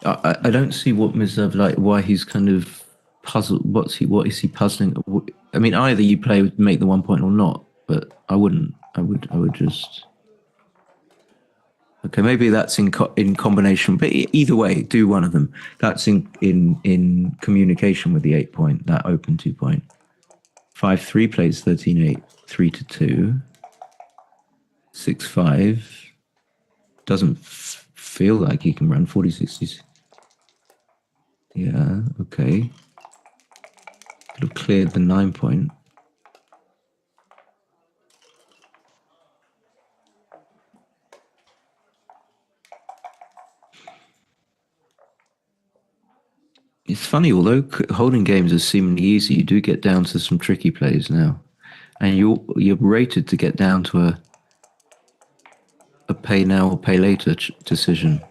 [SPEAKER 5] I don't see what Mislav, like, why he's kind of puzzled. What is he puzzling? I mean, either you play make the 1-point or not, but I wouldn't. I would just. Okay, maybe that's in combination, but either way, do one of them. That's in communication with the 8-point, that open 2-point. 5-3 plays 13-8, 3-2. 6-5. Doesn't feel like he can run 40-60s. Yeah, okay. Could have cleared the 9 point. It's funny, although holding games are seemingly easy, you do get down to some tricky plays now. And you're rated to get down to a pay now or pay later decision.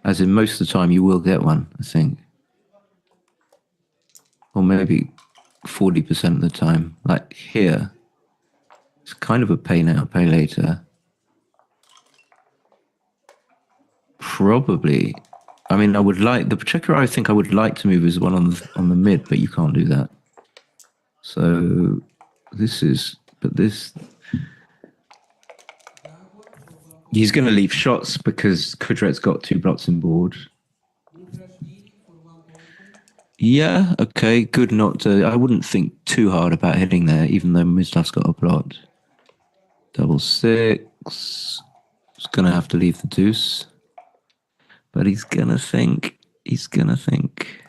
[SPEAKER 5] As in most of the time you will get one, I think. Or maybe 40% of the time. Like here, it's kind of a pay now, pay later. Probably. I mean, I would like the checker. I think I would like to move is one on the mid, but you can't do that. So this is, but this. He's going to leave shots because Kudret's got 2 blocks in board. Yeah, okay, good not to. I wouldn't think too hard about hitting there, even though Mislav's got a blot. 6-6. He's going to have to leave the deuce. But he's going to think. He's going to think.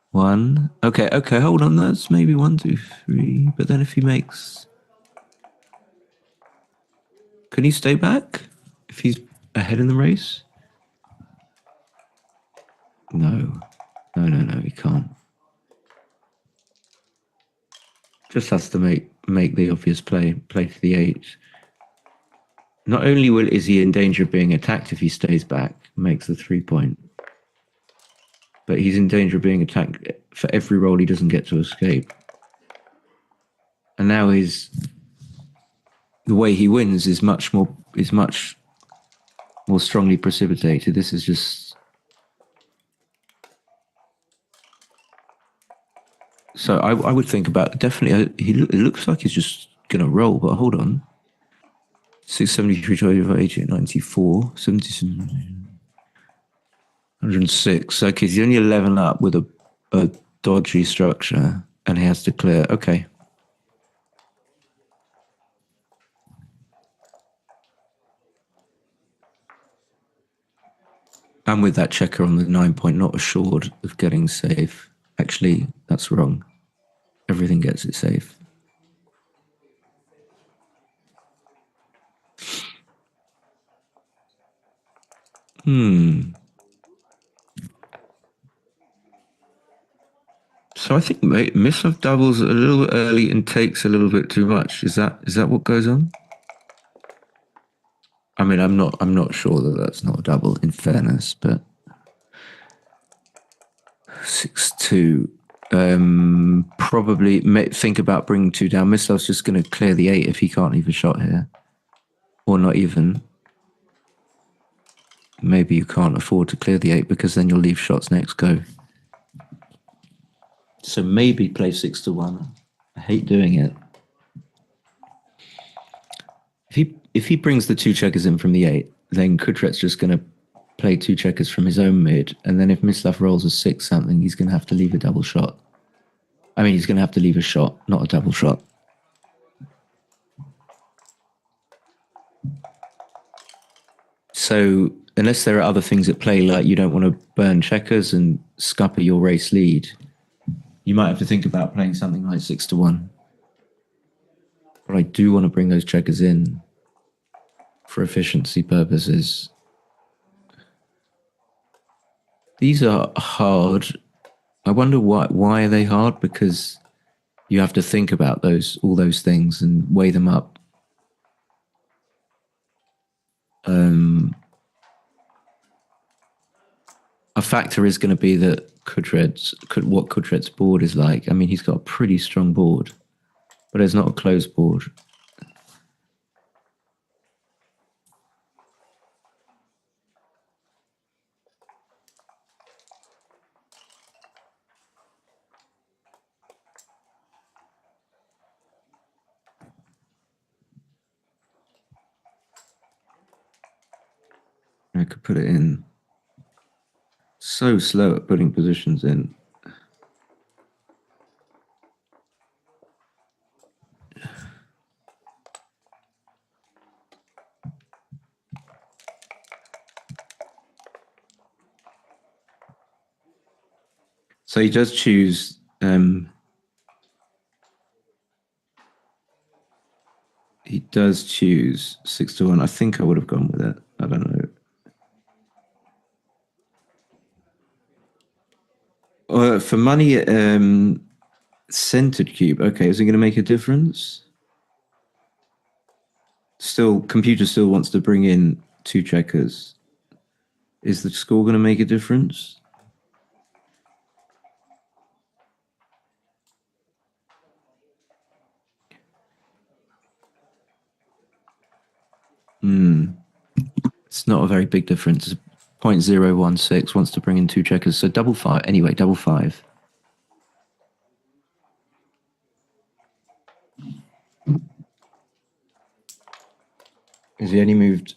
[SPEAKER 5] 1. Okay, hold on. That's maybe 1, 2, 3. But then if he makes. Can he stay back if he's ahead in the race? No, he can't. Just has to make the obvious play to the 8. Not only is he in danger of being attacked if he stays back, makes the 3 point, but he's in danger of being attacked for every roll he doesn't get to escape. And now the way he wins is much more strongly precipitated. This is just. So I would think about definitely. It looks like he's just going to roll, but hold on. 673 over 8894, 77, 106. Okay, he's only 11 up with a dodgy structure, and he has to clear. Okay. And with that checker on the 9 point, not assured of getting safe. Actually, that's wrong. Everything gets it safe. So I think Mislav doubles a little bit early and takes a little bit too much. Is that what goes on? I mean, I'm not sure that that's not a double. In fairness, but 6-2. Probably think about bringing 2 down. Mislav's just going to clear the 8 if he can't leave a shot here, or not even. Maybe you can't afford to clear the 8 because then you'll leave shots next go. So maybe play 6-1. I hate doing it. If he brings the 2 checkers in from the 8, then Kudret's just going to play 2 checkers from his own mid, and then if Mislav rolls a 6 something, he's going to have to leave a double shot. I mean, he's going to have to leave a shot, not a double shot. So unless there are other things at play, like you don't want to burn checkers and scupper your race lead, you might have to think about playing something like 6-1. But I do want to bring those checkers in for efficiency purposes. These are hard. I wonder why are they hard? Because you have to think about all those things and weigh them up. A factor is going to be that what Kudret's board is like. I mean, he's got a pretty strong board, but it's not a closed board. I could put it in. So slow at putting positions in. So he does choose. He does choose 6-1. I think I would have gone with it. I don't know. For money, centered cube. Okay, is it going to make a difference? Still, computer still wants to bring in 2 checkers. Is the score going to make a difference? It's not a very big difference. 0.016 wants to bring in 2 checkers. So double 5. Anyway, double 5. Has he only moved?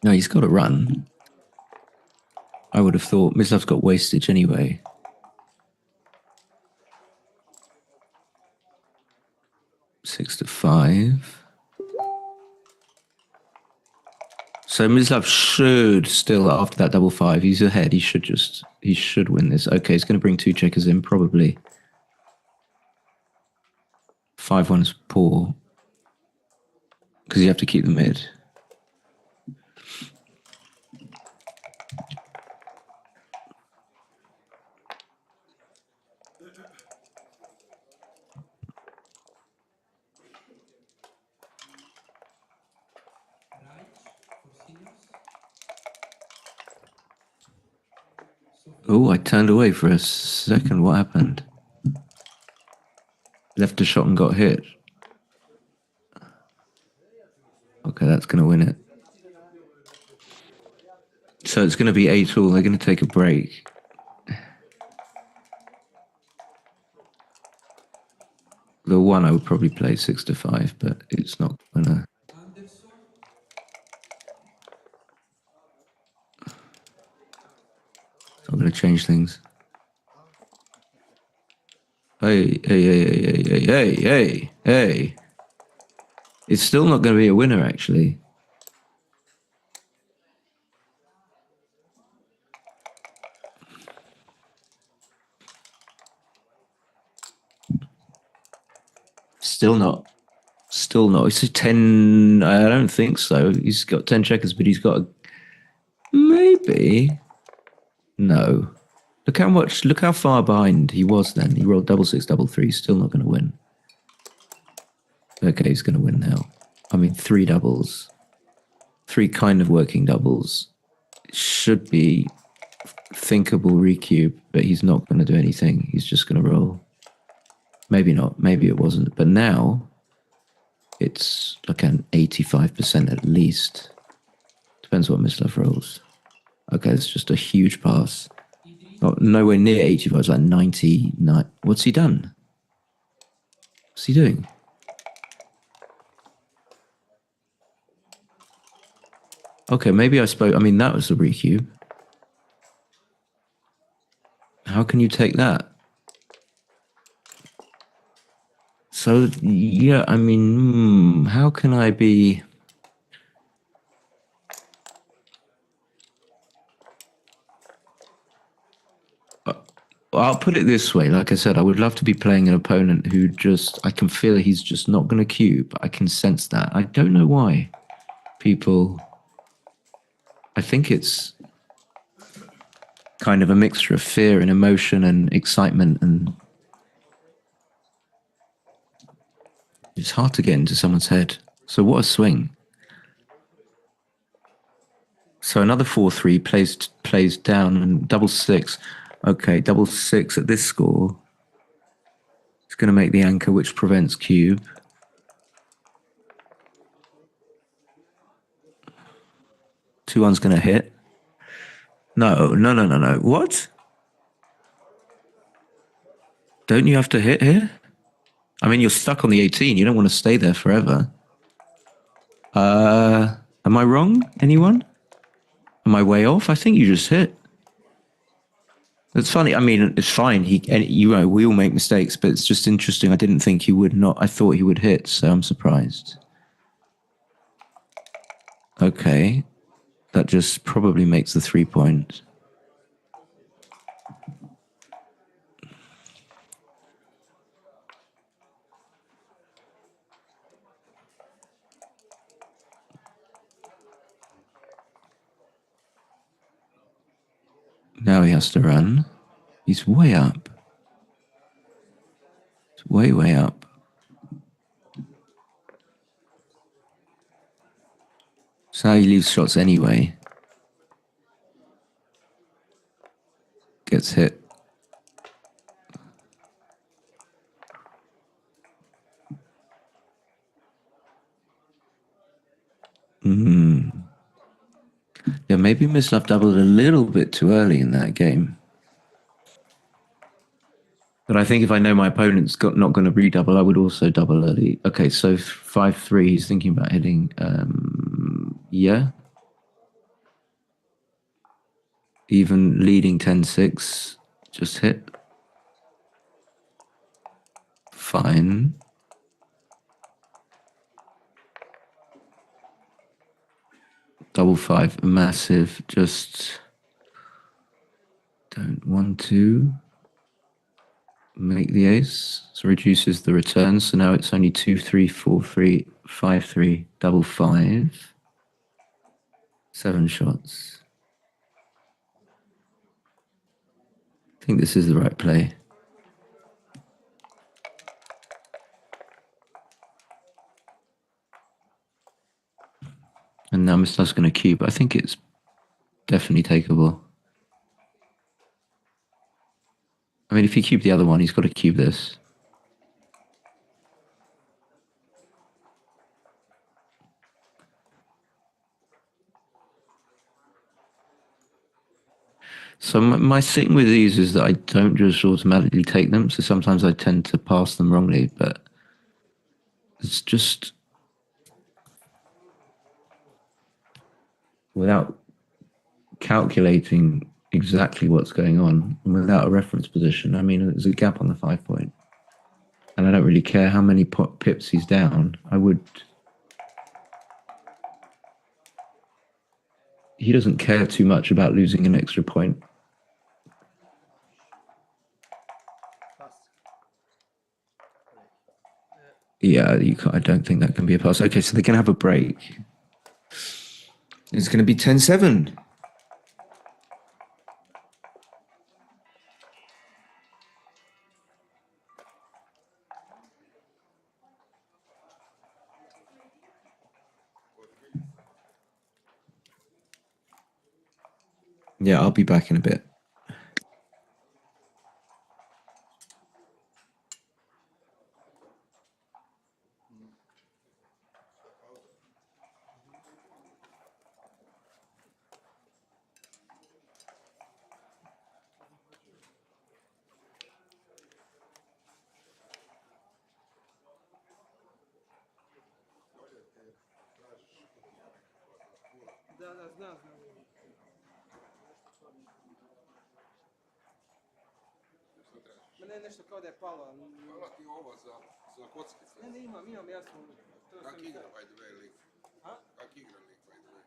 [SPEAKER 5] No, he's got to run. I would have thought Mislav's got wastage anyway. Six to 5. So Mislav should still, after that double 5, he's ahead. He should win this. Okay, he's going to bring 2 checkers in, probably. 5-1 is poor. Because you have to keep the mid. Oh, I turned away for a second. What happened? Left a shot and got hit. Okay, that's going to win it. So it's going to be 8-all. They're going to take a break. The one I would probably play 6 to 5, but it's not going to. I'm going to change things. Hey. It's still not going to be a winner, actually. Still not. It's a 10. I don't think so. He's got 10 checkers, but he's got maybe. No. Look how far behind he was then. He rolled double 6, double 3. Still not going to win. Okay, he's going to win now. I mean, 3 doubles. 3 kind of working doubles. Should be thinkable recube, but he's not going to do anything. He's just going to roll. Maybe not. Maybe it wasn't. But now, it's like an 85% at least. Depends what Mislav rolls. Okay, it's just a huge pass. Not nowhere near 85. It's like 99. What's he done? What's he doing? Okay, maybe I spoke. I mean, that was the recube. How can you take that? So, yeah, I mean, how can I be... I'll put it this way. Like I said, I would love to be playing an opponent who just... I can feel he's just not going to cube. I can sense that. I don't know why people... I think it's kind of a mixture of fear and emotion and excitement, and it's hard to get into someone's head. So what a swing. So another 4-3 plays down and double 6. Okay, double 6 at this score. It's going to make the anchor, which prevents cube. Two one's going to hit. No. What? Don't you have to hit here? I mean, you're stuck on the 18. You don't want to stay there forever. Am I wrong? Anyone? Am I way off? I think you just hit. It's funny. I mean, it's fine. We all make mistakes, but it's just interesting. I didn't think he would not. I thought he would hit, so I'm surprised. Okay. That just probably makes the 3 points. Now he has to run. He's way up. It's way, way up. So he leaves shots anyway. Gets hit. Yeah, maybe Mislav doubled a little bit too early in that game. But I think if I know my opponent's not going to redouble, I would also double early. Okay, so 5-3, he's thinking about hitting. Yeah. Even leading 10-6, just hit. Fine. Double 5, massive. Just don't want to make the ace. So reduces the return. So now it's only 2-3, 4-3, 5-3, double 5. 7 shots. I think this is the right play. And now Mislav's going to cube. I think it's definitely takeable. I mean, if you cube the other one, he's got to cube this. So my thing with these is that I don't just automatically take them. So sometimes I tend to pass them wrongly, but it's just without calculating exactly what's going on and without a reference position. I mean, there's a gap on the 5 point. And I don't really care how many pips he's down. He doesn't care too much about losing an extra point. Yeah, I don't think that can be a pass. Okay, so they can have a break. It's going to be 10-7. Yeah, I'll be back in a bit.
[SPEAKER 3] Da, znam. Ma ne, nešto kao da je palo.
[SPEAKER 7] Hvala ti ovo za kockice.
[SPEAKER 3] Ne, imam jasno.
[SPEAKER 7] Kak igra, by the way, lik? Kak igra lik, by the way?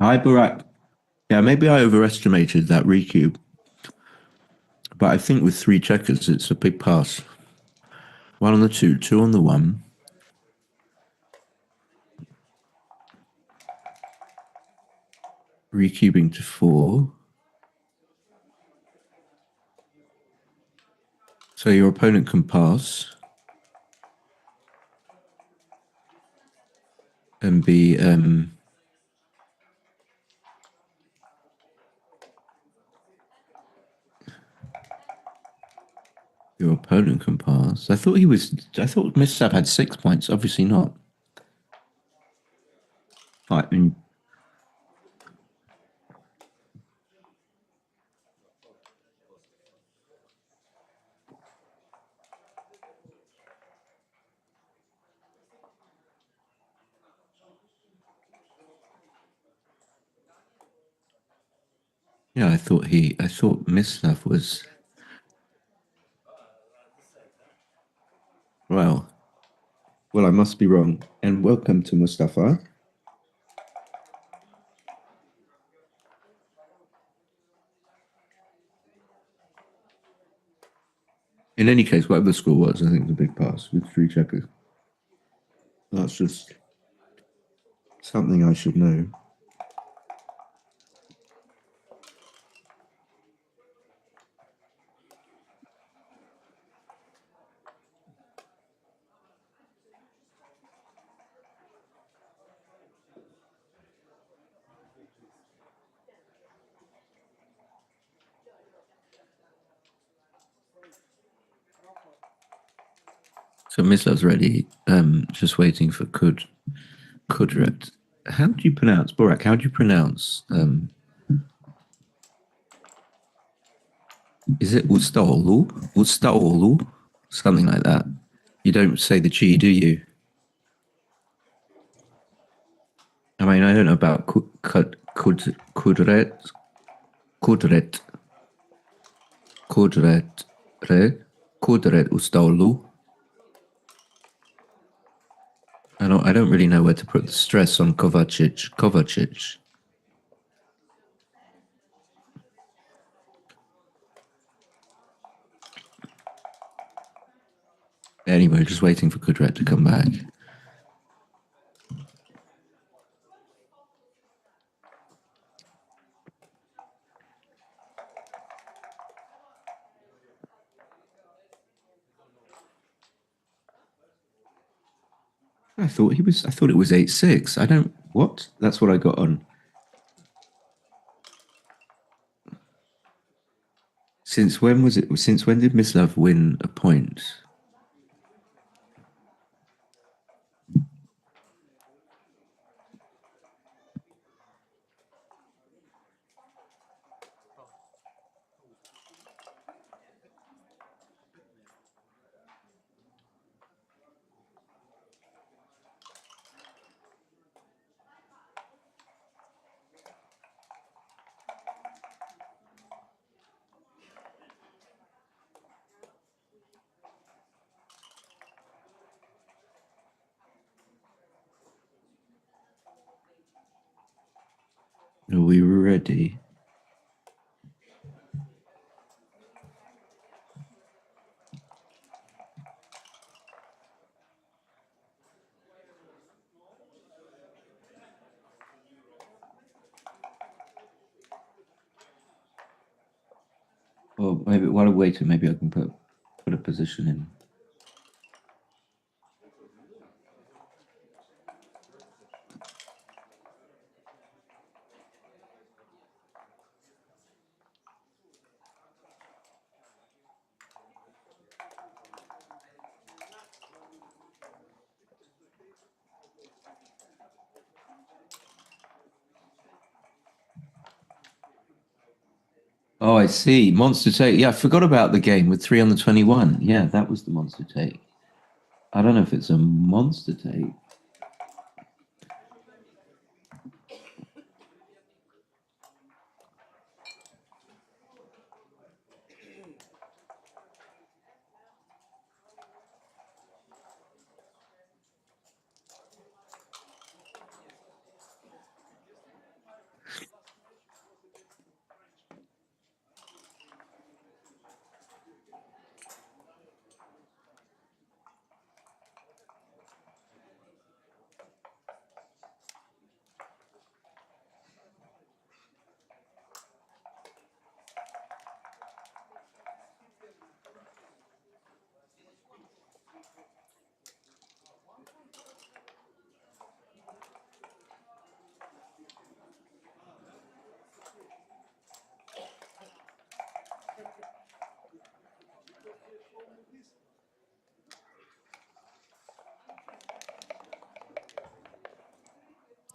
[SPEAKER 5] Hi, Burak. Yeah, maybe I overestimated that recube, but I think with 3 checkers, it's a big pass. 1 on the 2, 2 on the 1. Recubing to 4. So your opponent can pass and be your opponent can pass. I thought Mislav had 6 points. Obviously not. Yeah, I thought Mislav was well. Well, I must be wrong. And welcome to Mustafa. In any case, whatever the score was, I think it was a big pass with 3 checkers. That's just something I should know. So Mislav's ready, just waiting for Kudret. How do you pronounce Borak? How do you pronounce? Is it Ustaoglu? Ustaoglu? Something like that. You don't say the G, do you? I mean, I don't know about Kudret. Kudret Ustaoglu. I don't really know where to put the stress on Kovacic. Kovacic. Anyway, just waiting for Kudret to come back. I thought it was 8-6. I don't. What? That's what I got on. Since when was it? Since when did Mislav win a point? Are we ready? Well, maybe while I wait, maybe I can put a position in. Oh, I see. Monster take. Yeah, I forgot about the game with 3 on the 21. Yeah, that was the monster take. I don't know if it's a monster take.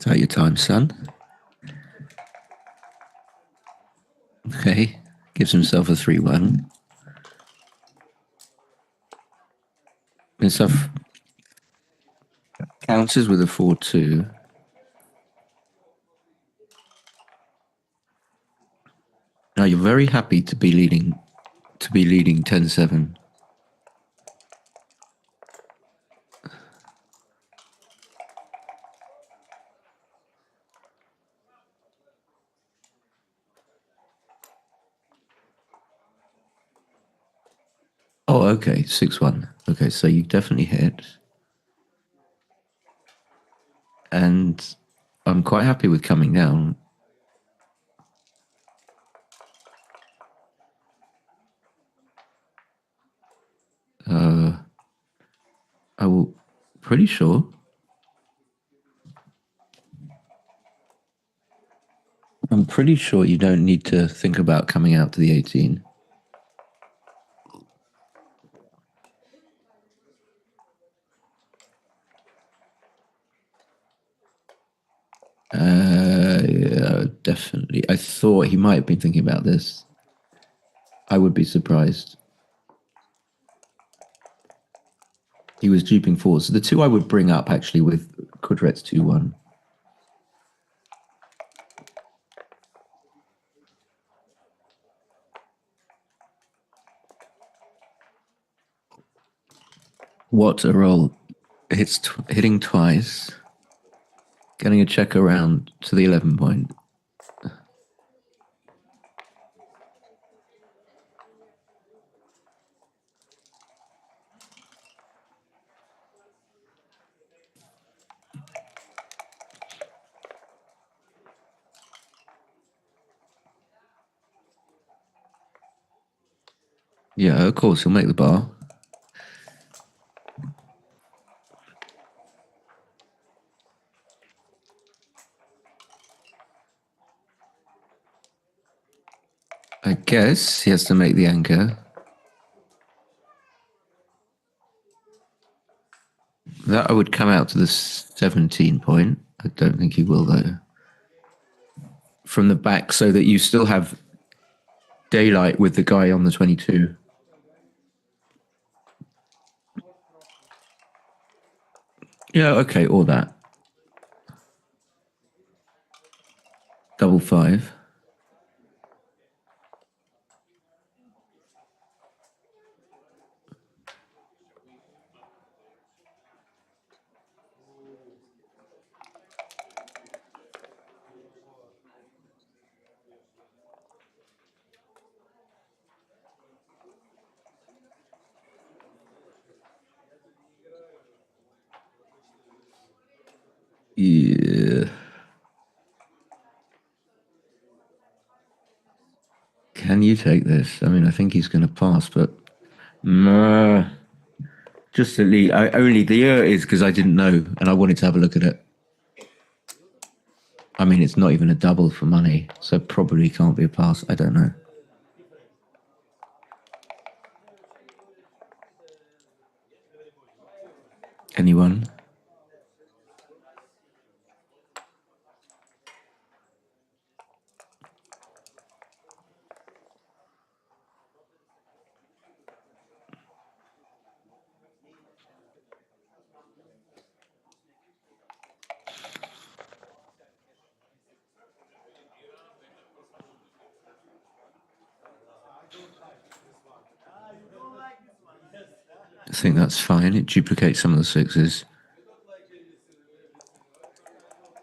[SPEAKER 5] Take your time, son. Okay. Gives himself a 3-1. Mislav counters with a 4-2. Now you're very happy to be leading 10-7. Oh, okay, 6-1. Okay, so you definitely hit. And I'm quite happy with coming down. I will, pretty sure. I'm pretty sure you don't need to think about coming out to the 18. Yeah, definitely. I thought he might have been thinking about this. I would be surprised. He was duping forward. So the two I would bring up actually with Kudret's 2-1. What a roll. Hitting twice. Getting a check around to the 11 point. Yeah, of course, he'll make the bar. I guess he has to make the anchor. That I would come out to the 17 point. I don't think he will, though. From the back, so that you still have daylight with the guy on the 22. Yeah, okay, or that. Double 5. Yeah. Can you take this? I mean, I think he's going to pass, but just at least. Only the year is because I didn't know and I wanted to have a look at it. I mean, it's not even a double for money, so probably can't be a pass. I don't know. Anyone? I think that's fine. It duplicates some of the sixes.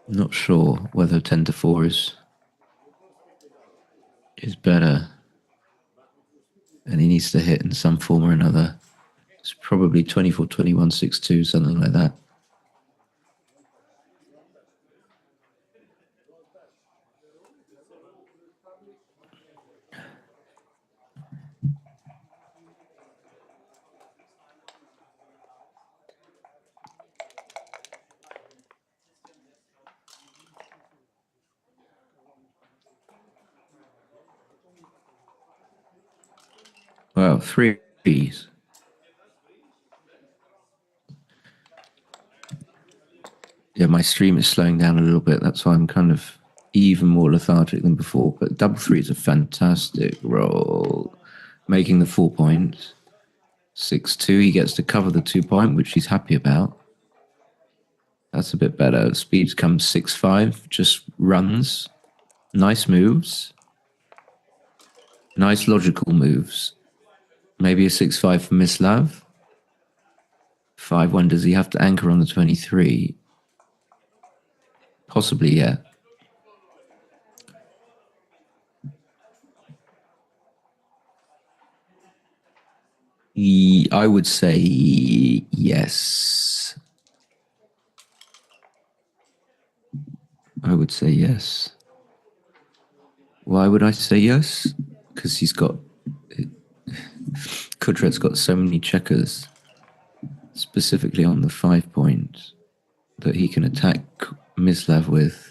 [SPEAKER 5] Not sure whether 10-4 is better. And he needs to hit in some form or another. It's probably 24-21, 6-2, something like that. Well, 3s. Yeah, my stream is slowing down a little bit. That's why I'm kind of even more lethargic than before. But double three is a fantastic roll. Making the 4 points. 6-2, he gets to cover the 2 point, which he's happy about. That's a bit better. Speed comes 6-5, just runs. Nice moves. Nice logical moves. Maybe a 6-5 for Mislav. 5-1, does he have to anchor on the 23? Possibly, yeah. I would say yes. I would say yes. Why would I say yes? Because he's got... Kudret's got so many checkers, specifically on the 5 point, that he can attack Mislav with.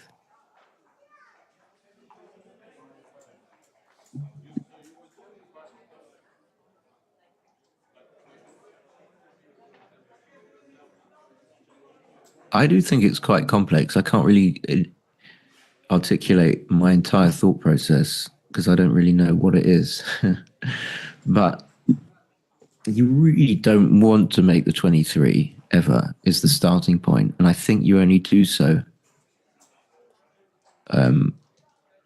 [SPEAKER 5] I do think it's quite complex. I can't really articulate my entire thought process because I don't really know what it is. But you really don't want to make the 23 ever is the starting point. And I think you only do so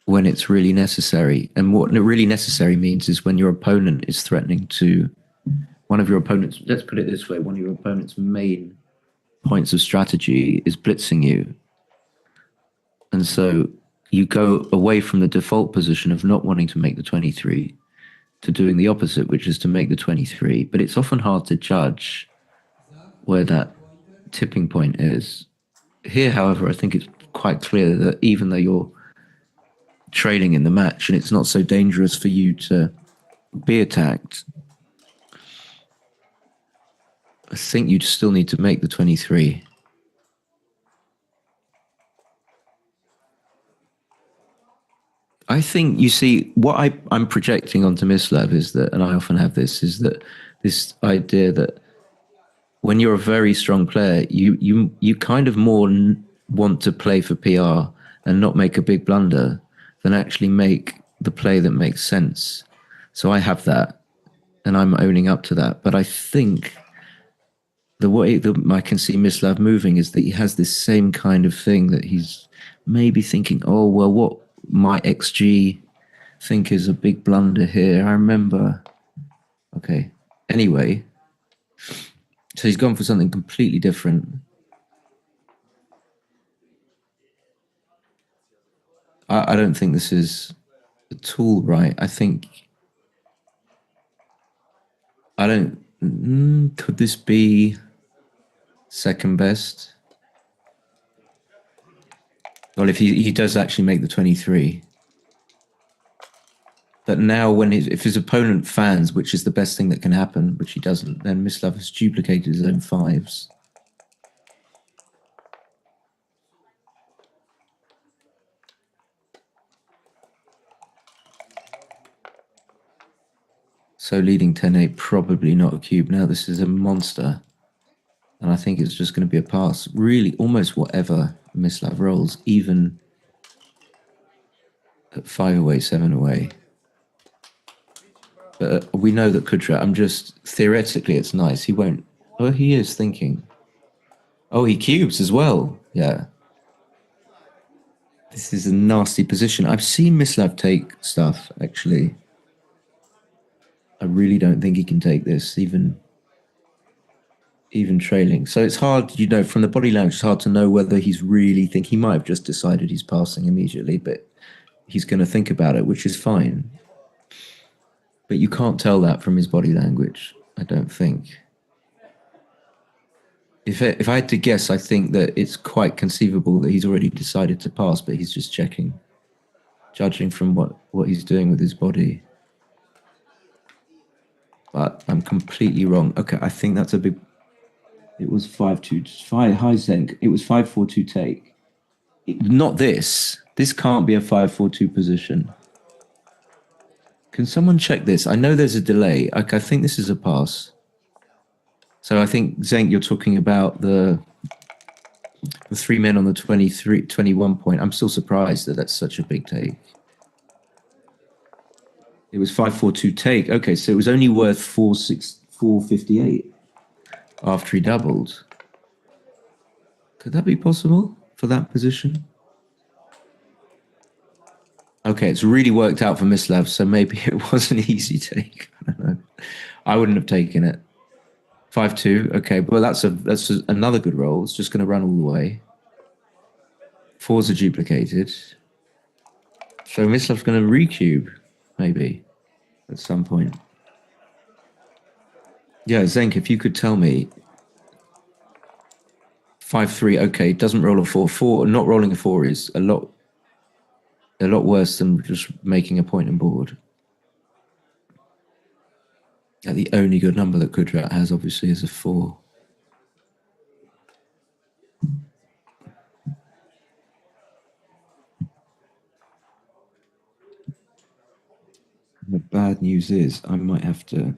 [SPEAKER 5] when it's really necessary. And what really necessary means is when your opponent is threatening to, one of your opponents, let's put it this way, one of your opponent's main points of strategy is blitzing you. And so you go away from the default position of not wanting to make the 23 to doing the opposite, which is to make the 23. But it's often hard to judge where that tipping point is. Here, however, I think it's quite clear that even though you're trailing in the match and it's not so dangerous for you to be attacked, I think you still need to make the 23. I think, you see, what I'm projecting onto Mislav is that, and I often have this, is that this idea that when you're a very strong player, you kind of more want to play for PR and not make a big blunder than actually make the play that makes sense. So I have that, and I'm owning up to that. But I think the way that I can see Mislav moving is that he has this same kind of thing that he's maybe thinking, oh, well, what might XG think is a big blunder here? I remember. Okay. Anyway, so he's gone for something completely different. I don't think this is at all right. I think... I don't... could this be second best? Well, if he does actually make the 23. But now when if his opponent fans, which is the best thing that can happen, which he doesn't, then Mislav has duplicated his own 5s. So leading 10-8, probably not a cube. Now this is a monster. And I think it's just going to be a pass. Really, almost whatever Mislav rolls, even at 5 away, 7 away. But we know that Kudret, I'm just, theoretically it's nice. He won't, oh, he is thinking. Oh, he cubes as well. Yeah. This is a nasty position. I've seen Mislav take stuff, actually. I really don't think he can take this, even trailing. So it's hard, you know, from the body language, it's hard to know whether he's really thinking. He might have just decided he's passing immediately, but he's going to think about it, which is fine. But you can't tell that from his body language, I don't think. If I had to guess, I think that it's quite conceivable that he's already decided to pass, but he's just checking, judging from what he's doing with his body. But I'm completely wrong. Okay, I think that's a big... It was 5-2, high zenk. It was 5-4-2 take. Not this. This can't be a 5-4-2 position. Can someone check this? I know there's a delay. I think this is a pass. So I think, Zenk, you're talking about the The 3 men on the 21 point. I'm still surprised that that's such a big take. It was 542 take. Okay, so it was only worth 458 after he doubled. Could that be possible for that position? Okay, it's really worked out for Mislav, so maybe it was an easy take. I don't know. I wouldn't have taken it. 5-2. Okay, well that's another good roll. It's just going to run all the way. Fours are duplicated. So Mislav's going to recube, maybe, at some point. Yeah, Zenk, if you could tell me 5-3, okay, doesn't roll a 4. Not rolling a 4 is a lot worse than just making a point and board. Yeah, the only good number that Kudret has, obviously, is a 4. The bad news is I might have to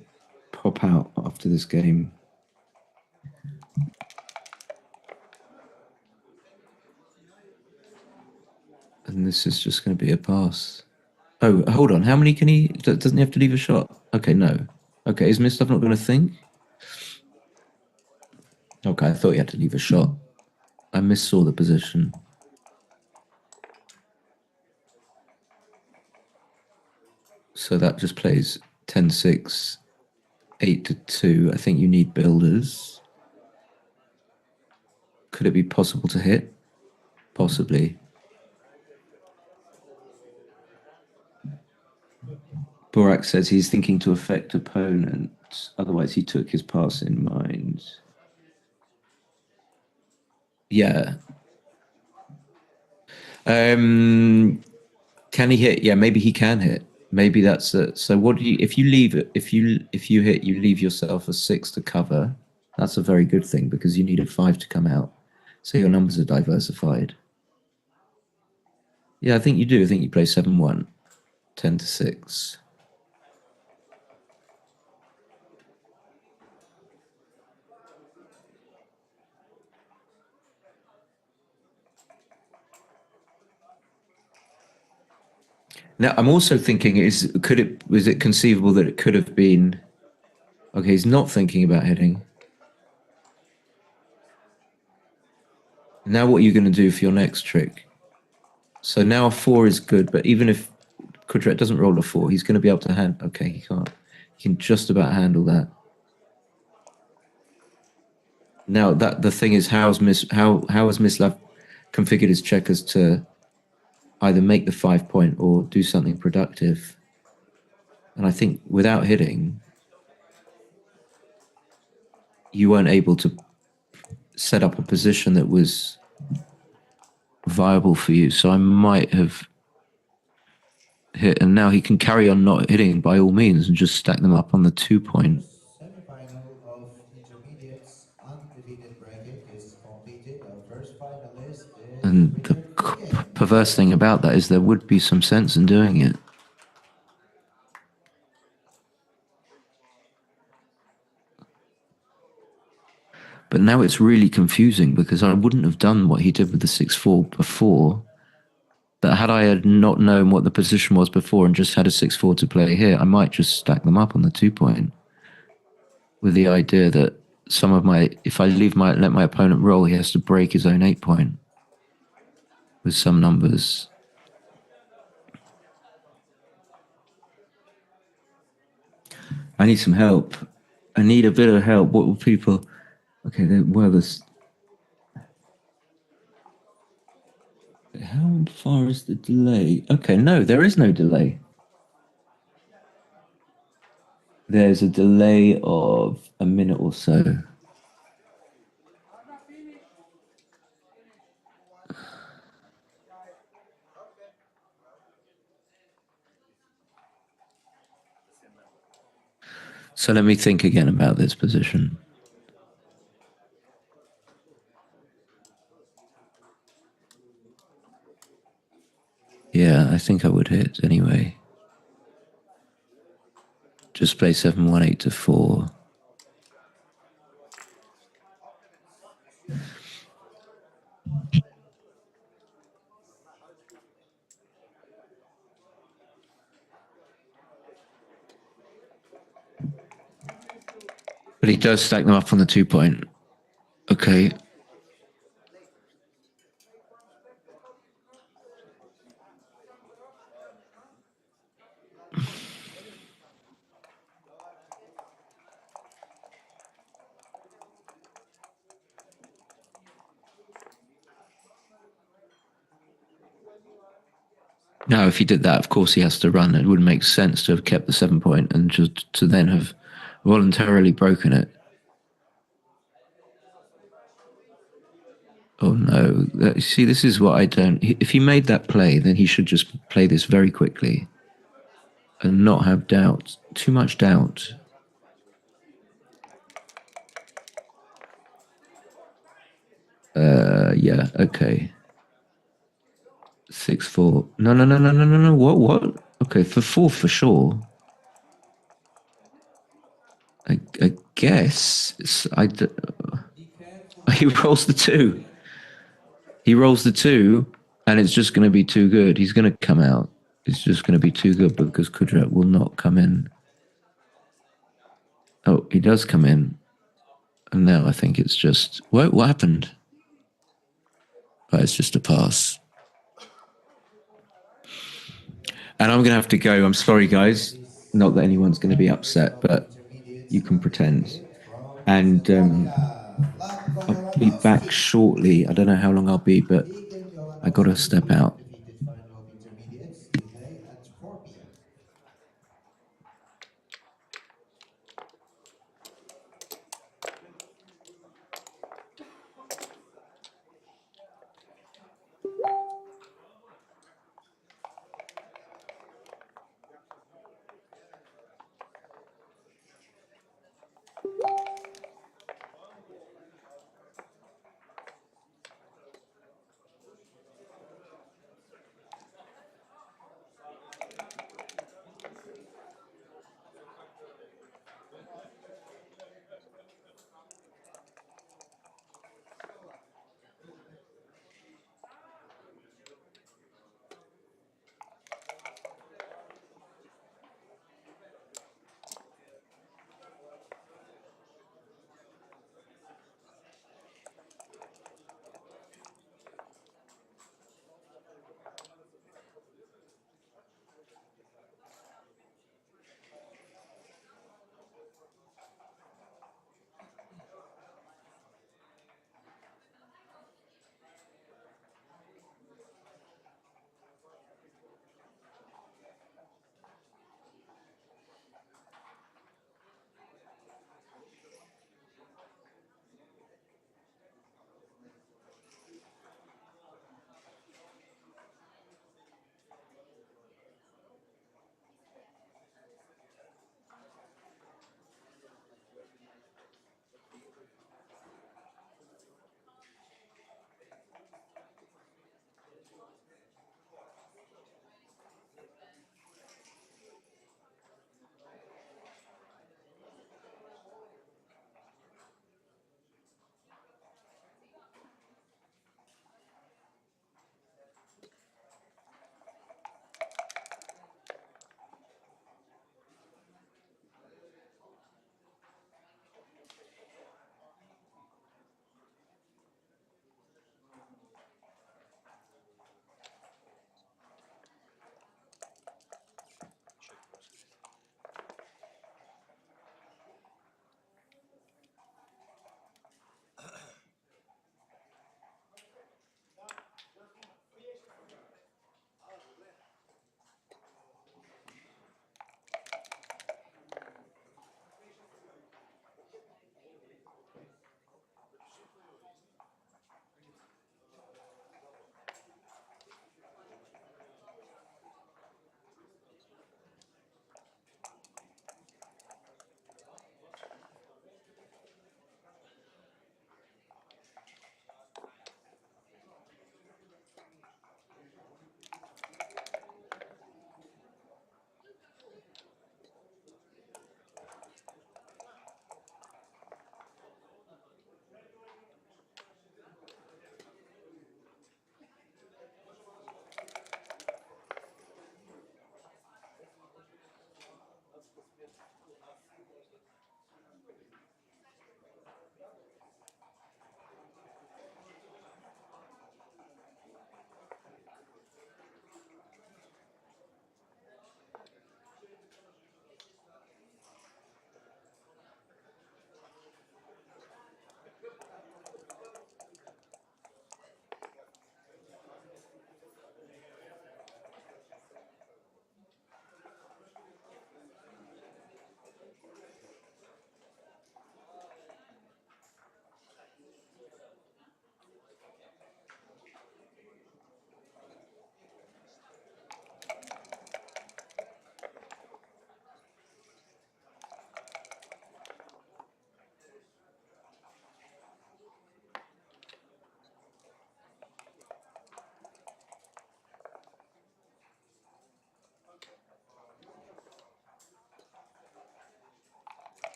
[SPEAKER 5] pop out after this game. And this is just going to be a pass. Oh, hold on. How many can he... Doesn't he have to leave a shot? Okay, no. Okay, is Mislav not going to think? Okay, I thought he had to leave a shot. I missaw the position. So that just plays 10-6, 8-2. I think you need builders. Could it be possible to hit? Possibly. Borak says he's thinking to affect opponent. Otherwise, he took his pass in mind. Yeah. Can he hit? Yeah, maybe he can hit. Maybe that's it. So what do you? If you leave it, if you hit, you leave yourself a 6 to cover. That's a very good thing because you need a 5 to come out. So your numbers are diversified. Yeah, I think you do. I think you play 7-1, 10-6. Now, I'm also thinking, was it conceivable that it could have been, okay, he's not thinking about hitting. Now what are you going to do for your next trick? So now a 4 is good, but even if Kudret doesn't roll a 4, he's going to be able to handle, okay, he can't. He can just about handle that. Now, the thing is, how has Mislav configured his checkers to either make the 5 point or do something productive? And I think without hitting, you weren't able to set up a position that was viable for you. So I might have hit, and now he can carry on not hitting by all means and just stack them up on the 2 point.
[SPEAKER 2] Semi-final of intermediates undefeated bracket is completed. Our first finalist is
[SPEAKER 5] And the
[SPEAKER 2] Richard Barget.
[SPEAKER 5] perverse thing about that is there would be some sense in doing it. But now it's really confusing because I wouldn't have done what he did with the 6-4 before. But had I had not known what the position was before and just had a 6-4 to play here, I might just stack them up on the 2 point. With the idea that if I let my opponent roll, he has to break his own 8 point. With some numbers. I need some help. I need a bit of help. What will people... Okay, well, this... How far is the delay? Okay, no, there is no delay. There's a delay of a minute or so. So let me think again about this position. Yeah, I think I would hit anyway. Just play 7-1, 8-4. But he does stack them up on the 2 point. Okay. Now, if he did that, of course he has to run. It would make sense to have kept the 7 point and just to then have voluntarily broken it. Oh no! See, this is what I don't. If he made that play, then he should just play this very quickly and not have doubt. Too much doubt. Yeah. Okay. 6-4. No. What? Okay, for 4 for sure. I guess he rolls the 2. He rolls the 2, and it's just going to be too good. He's going to come out. It's just going to be too good because Kudret will not come in. Oh, he does come in. And now I think it's just... What happened? Oh, it's just a pass. And I'm going to have to go. I'm sorry, guys. Not that anyone's going to be upset, but you can pretend. And I'll be back shortly. I don't know how long I'll be, but I got to step out.
[SPEAKER 2] Undefeated final of intermediates today at 4 p.m.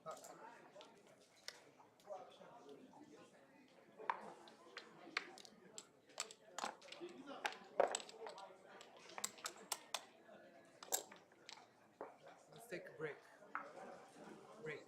[SPEAKER 8] Let's take a break. Break.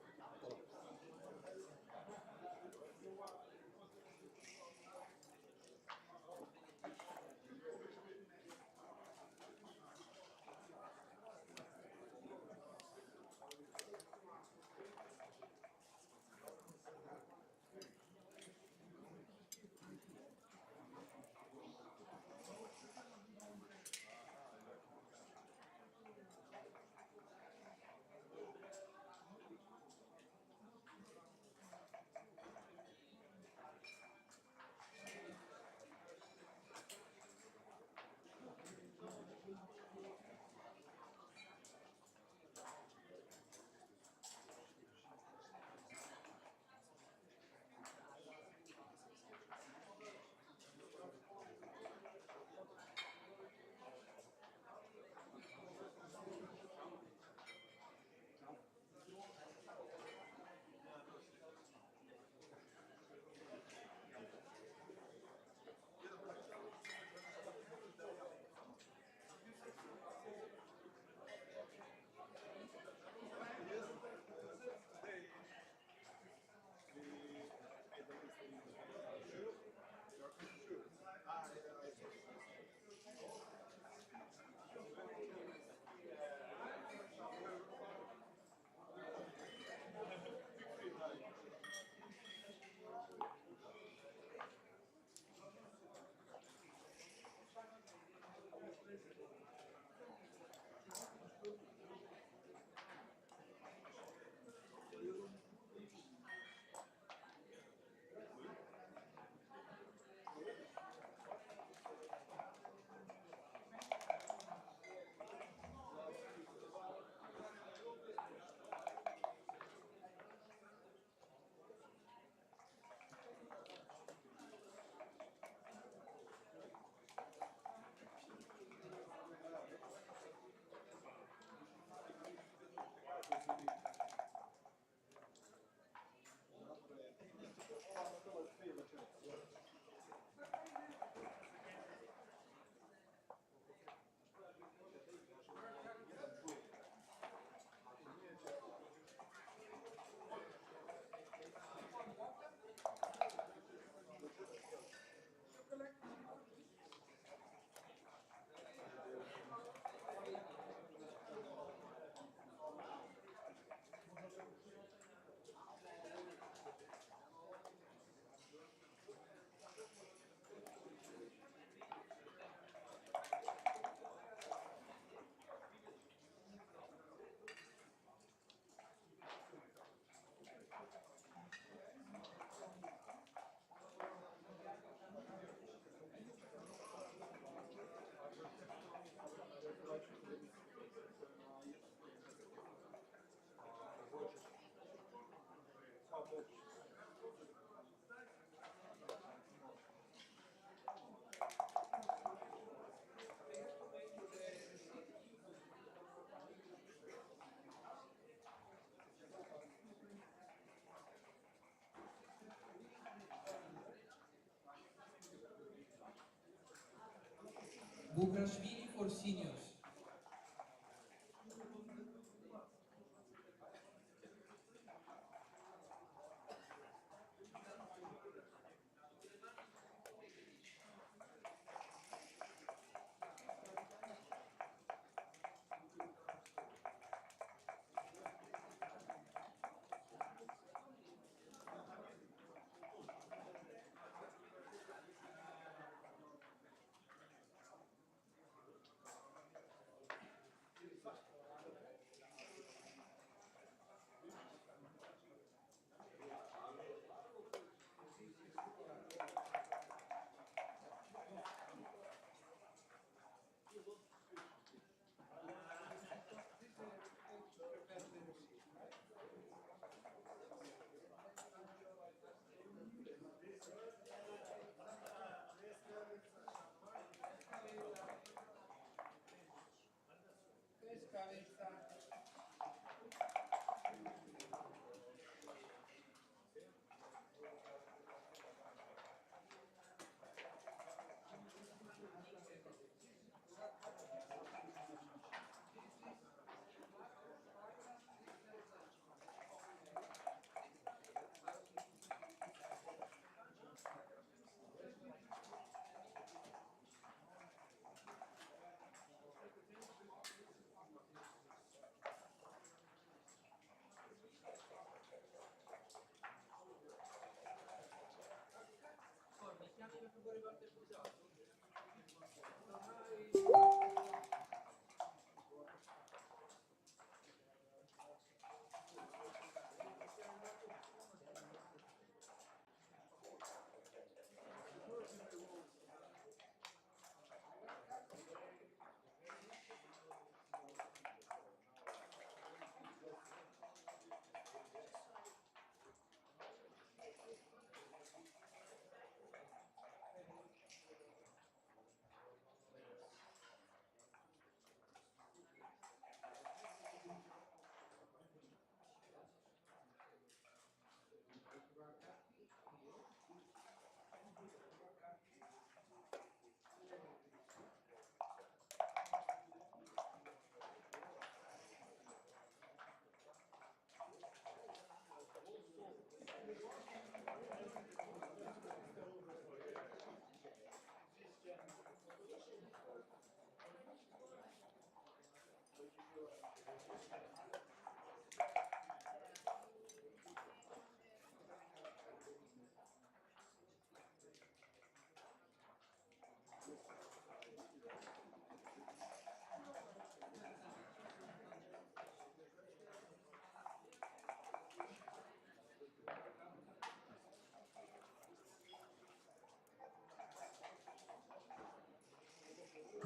[SPEAKER 3] Bukrashvili for seniors.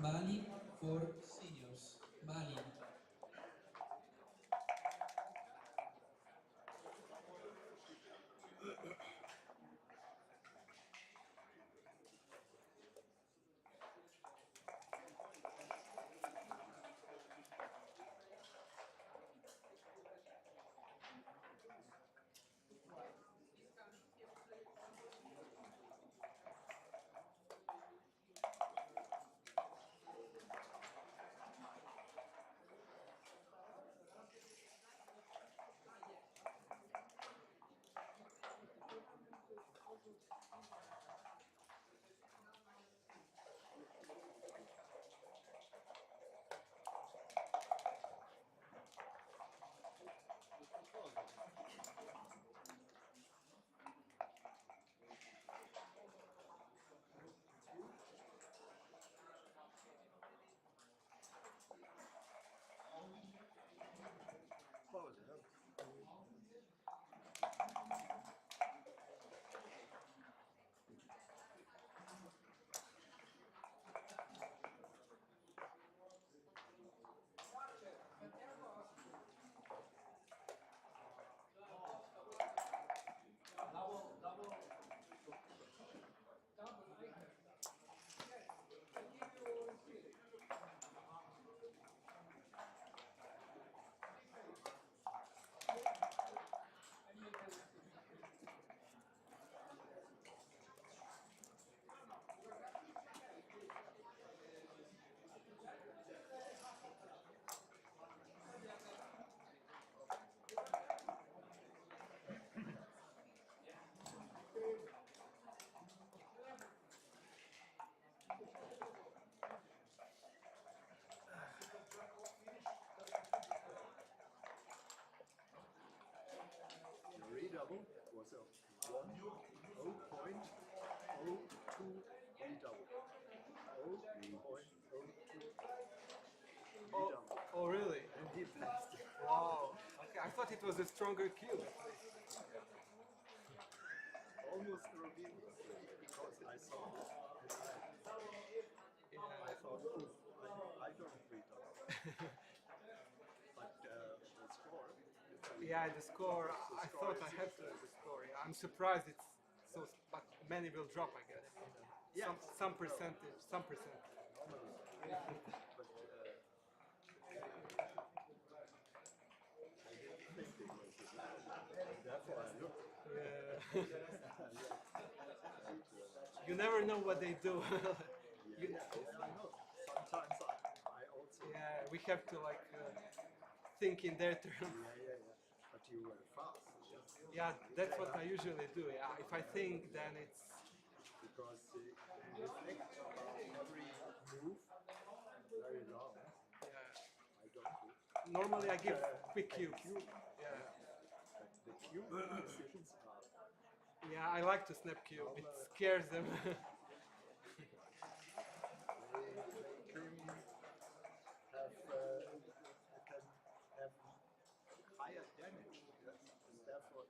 [SPEAKER 3] Mali for seniors. Mali.
[SPEAKER 1] Redouble was a 0.02 redouble. 0.02 redouble.
[SPEAKER 8] Oh, really?
[SPEAKER 1] And he passed.
[SPEAKER 8] Wow. Okay, I thought it was a stronger cube.
[SPEAKER 1] Almost Rubin because I saw this. I thought, oh, I don't redouble. But the score.
[SPEAKER 8] Yeah, the score. I thought I had to the score. Yeah, I'm surprised it's so, but many will drop, I guess.
[SPEAKER 1] Yeah.
[SPEAKER 8] Some percentage, some percentage.
[SPEAKER 1] But I didn't think it was therefore I looked.
[SPEAKER 8] Yeah. You never know what they do.
[SPEAKER 1] Yeah, I know. Sometimes I also.
[SPEAKER 8] Yeah, we have to like think in their terms.
[SPEAKER 1] Yeah. But you were fast.
[SPEAKER 8] Yeah, that's what I usually do. Yeah, if I think, then it's
[SPEAKER 1] Because you think about every move very long.
[SPEAKER 8] yeah.
[SPEAKER 1] I don't do.
[SPEAKER 8] Normally I give quick cubes. Yeah,
[SPEAKER 1] But the cube decisions are.
[SPEAKER 8] yeah. I like to snap cube. It scares them.
[SPEAKER 1] can have higher damage. Yes. And therefore,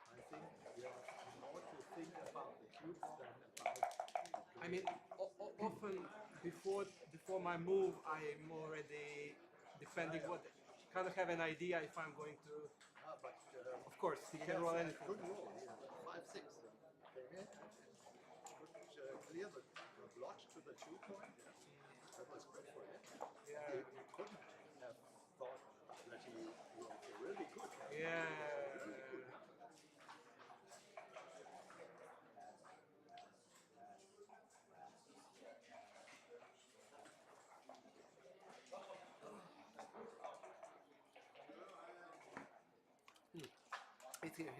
[SPEAKER 1] I think you have more to think about the cubes than about.
[SPEAKER 8] I mean, often before my move, I'm already defending what kind of have an idea if I'm going to.
[SPEAKER 1] But
[SPEAKER 8] Of course, he can roll anything.
[SPEAKER 1] Good roll. Yeah. 5-6. Came in. Could clear the blotch to the 2 point. Yes. That was good for him.
[SPEAKER 8] Yeah.
[SPEAKER 1] He couldn't have thought that he was really good.
[SPEAKER 8] Yeah.
[SPEAKER 1] Really good.
[SPEAKER 8] It's here.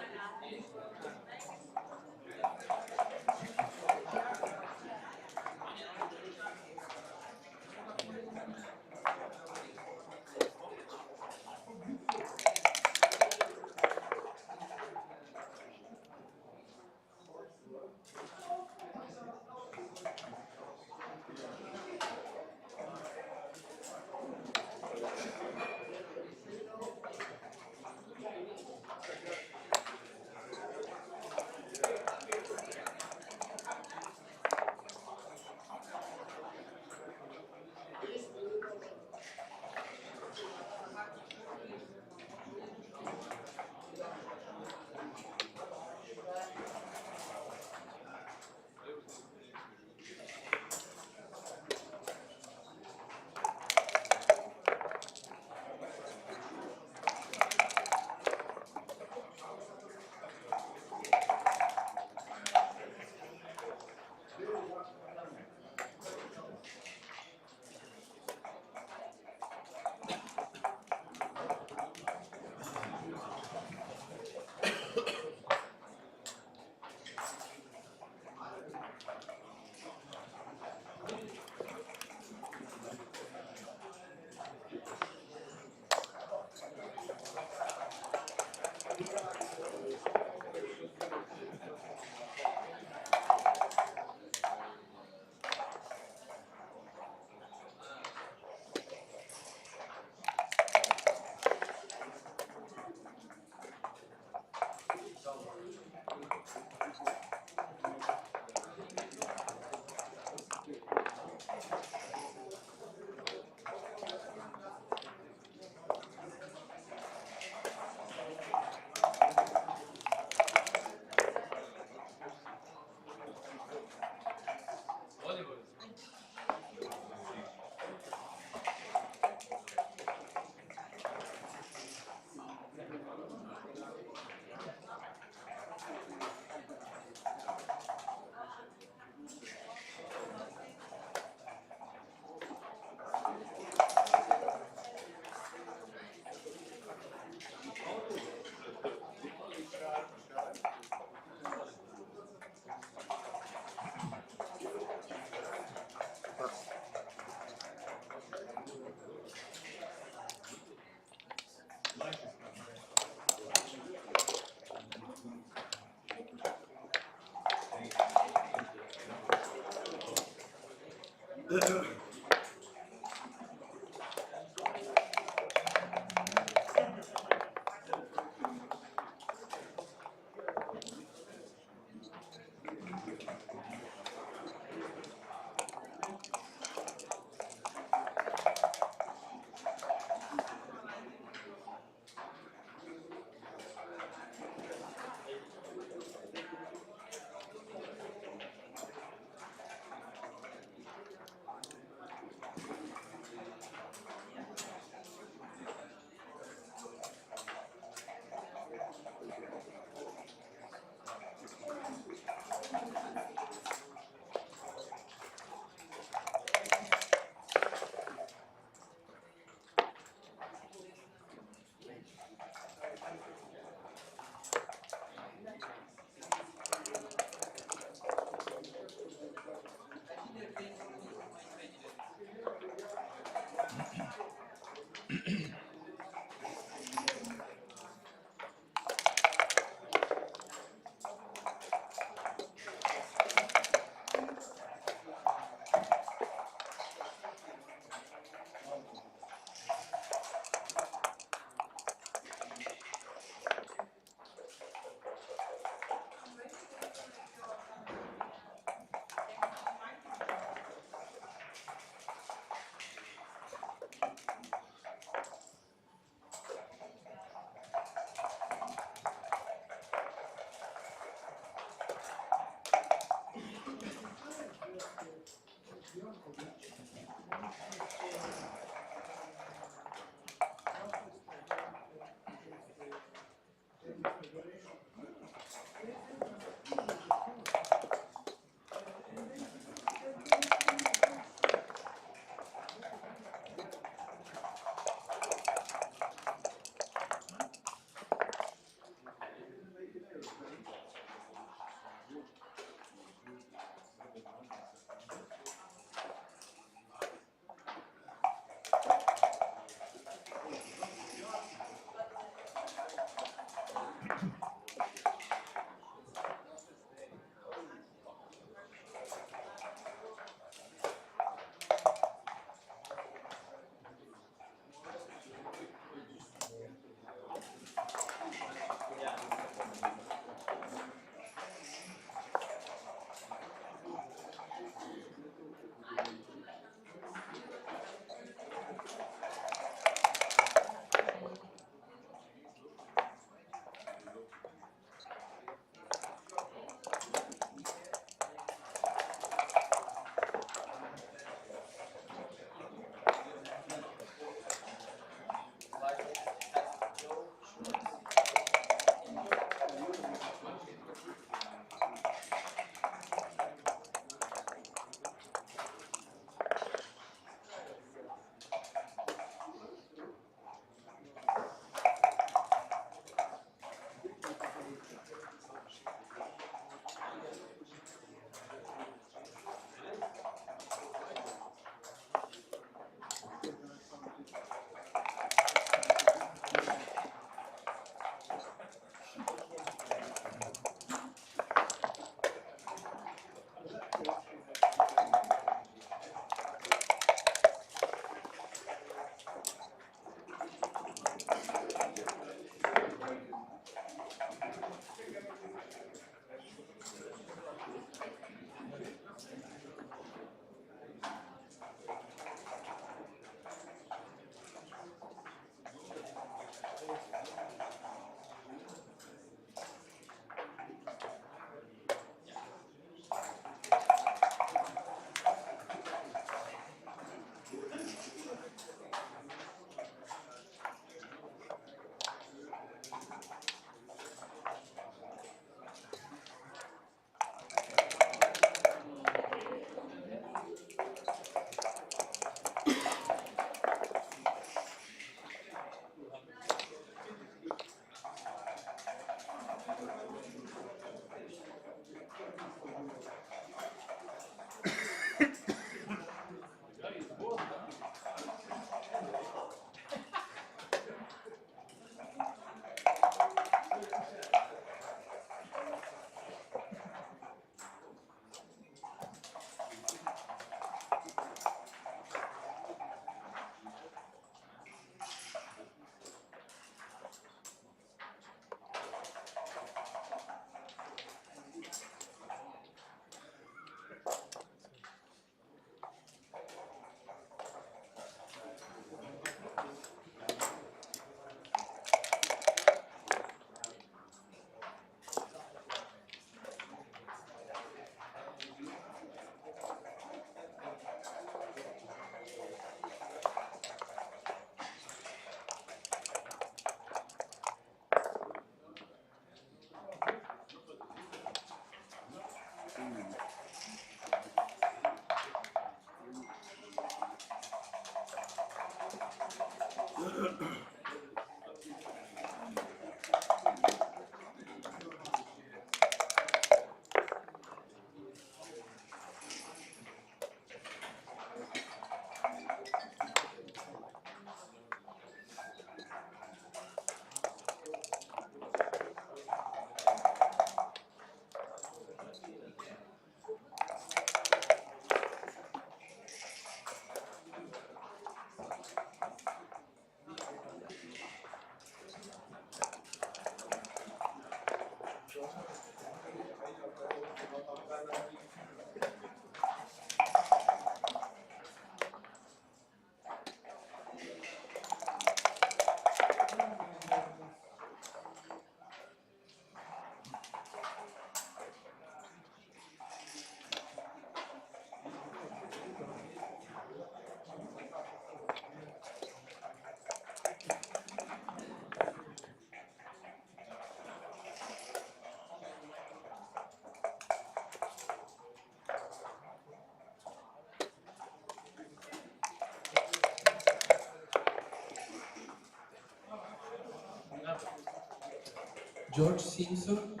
[SPEAKER 3] George Simpson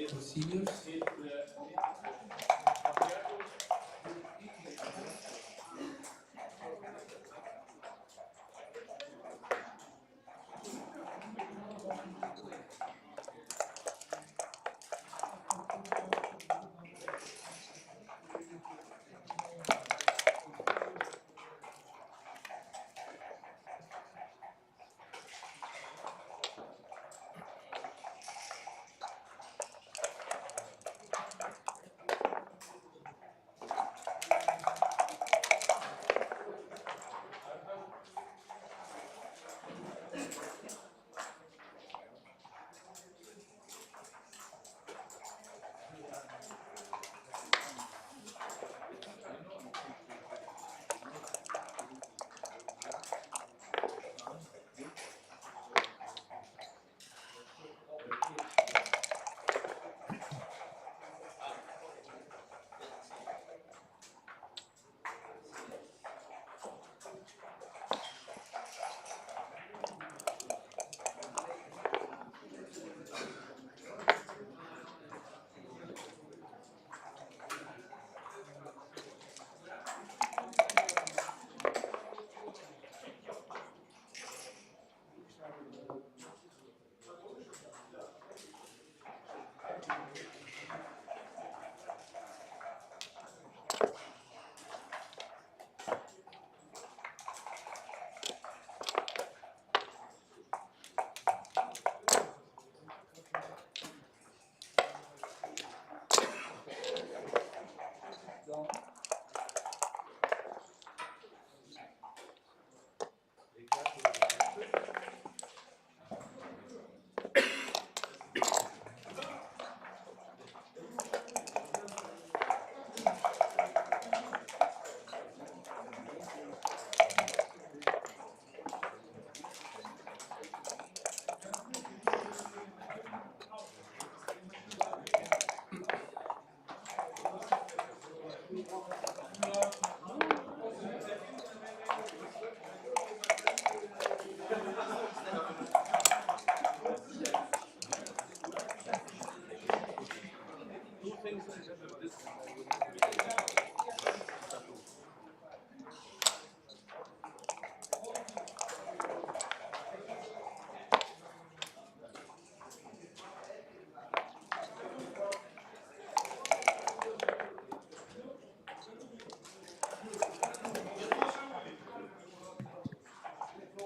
[SPEAKER 3] for seniors.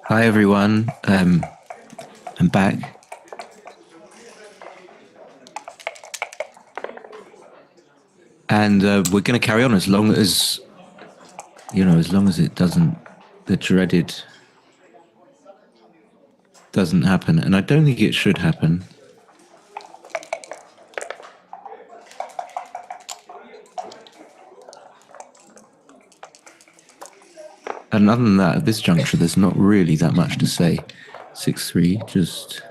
[SPEAKER 5] Hi everyone, I'm back. And we're going to carry on as long as, as long as it doesn't, the dreaded doesn't happen. And I don't think it should happen. And other than that, at this juncture, there's not really that much to say. 6-3, just...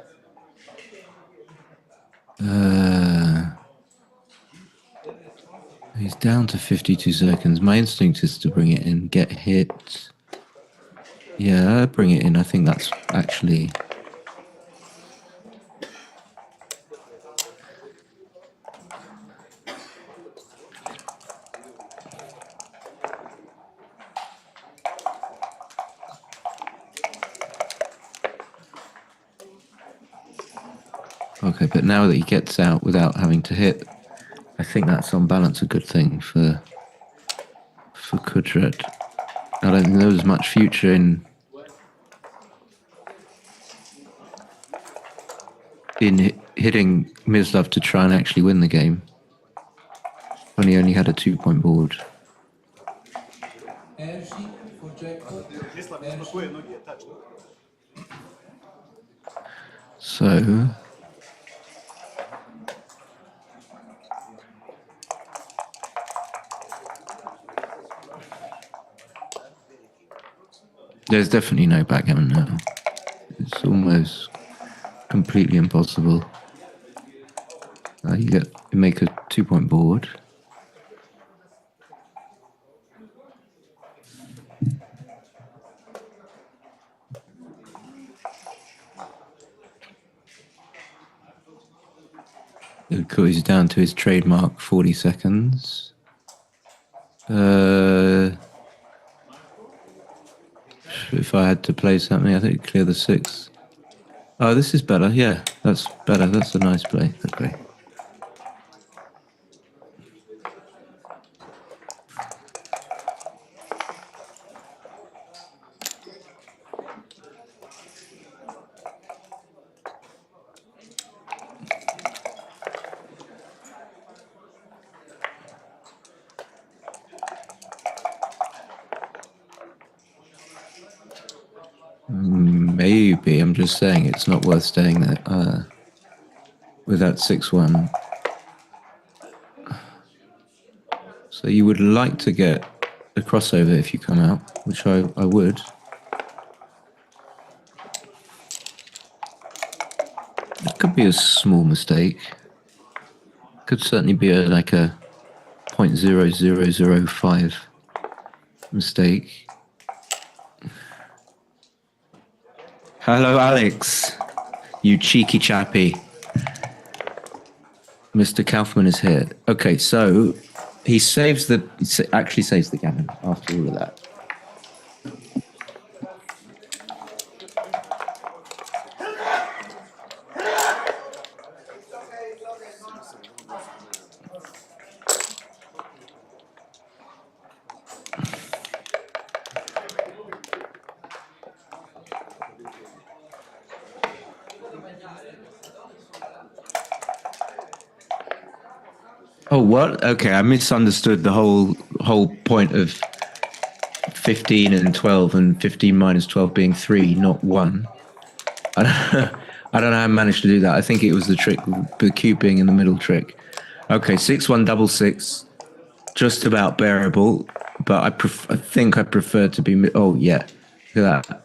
[SPEAKER 5] he's down to 52 seconds. My instinct is to bring it in, get hit. Yeah, bring it in. I think that's actually... Okay, but now that he gets out without having to hit, I think that's on balance a good thing for Kudret. I don't think there was much future in hitting Mislav to try and actually win the game when he only had a 2-point board.
[SPEAKER 3] Ershi for jackpot.
[SPEAKER 1] Mislav uspokojuje noge, tačno.
[SPEAKER 5] So there's definitely no backgammon now. It's almost completely impossible. You make a 2-point board. He's down to his trademark 40 seconds. If I had to play something, I think I'd clear the 6. Oh, this is better. Yeah, that's better. That's a nice play. Okay. Maybe, I'm just saying it's not worth staying there with that 6-1. So you would like to get a crossover if you come out, which I would. It could be a small mistake. Could certainly be like a 0.0005 mistake. Hello, Alex. You cheeky chappy. Mr. Kaufman is here. Okay, so he actually saves the gammon after all of that. Oh, what? Okay, I misunderstood the whole point of 15 and 12 and 15 minus 12 being 3, not 1. I don't know how I managed to do that. I think it was the trick, the cube being in the middle trick. Okay, 6-1 double 6, just about bearable, but I think I prefer to be... Oh, yeah, look at that.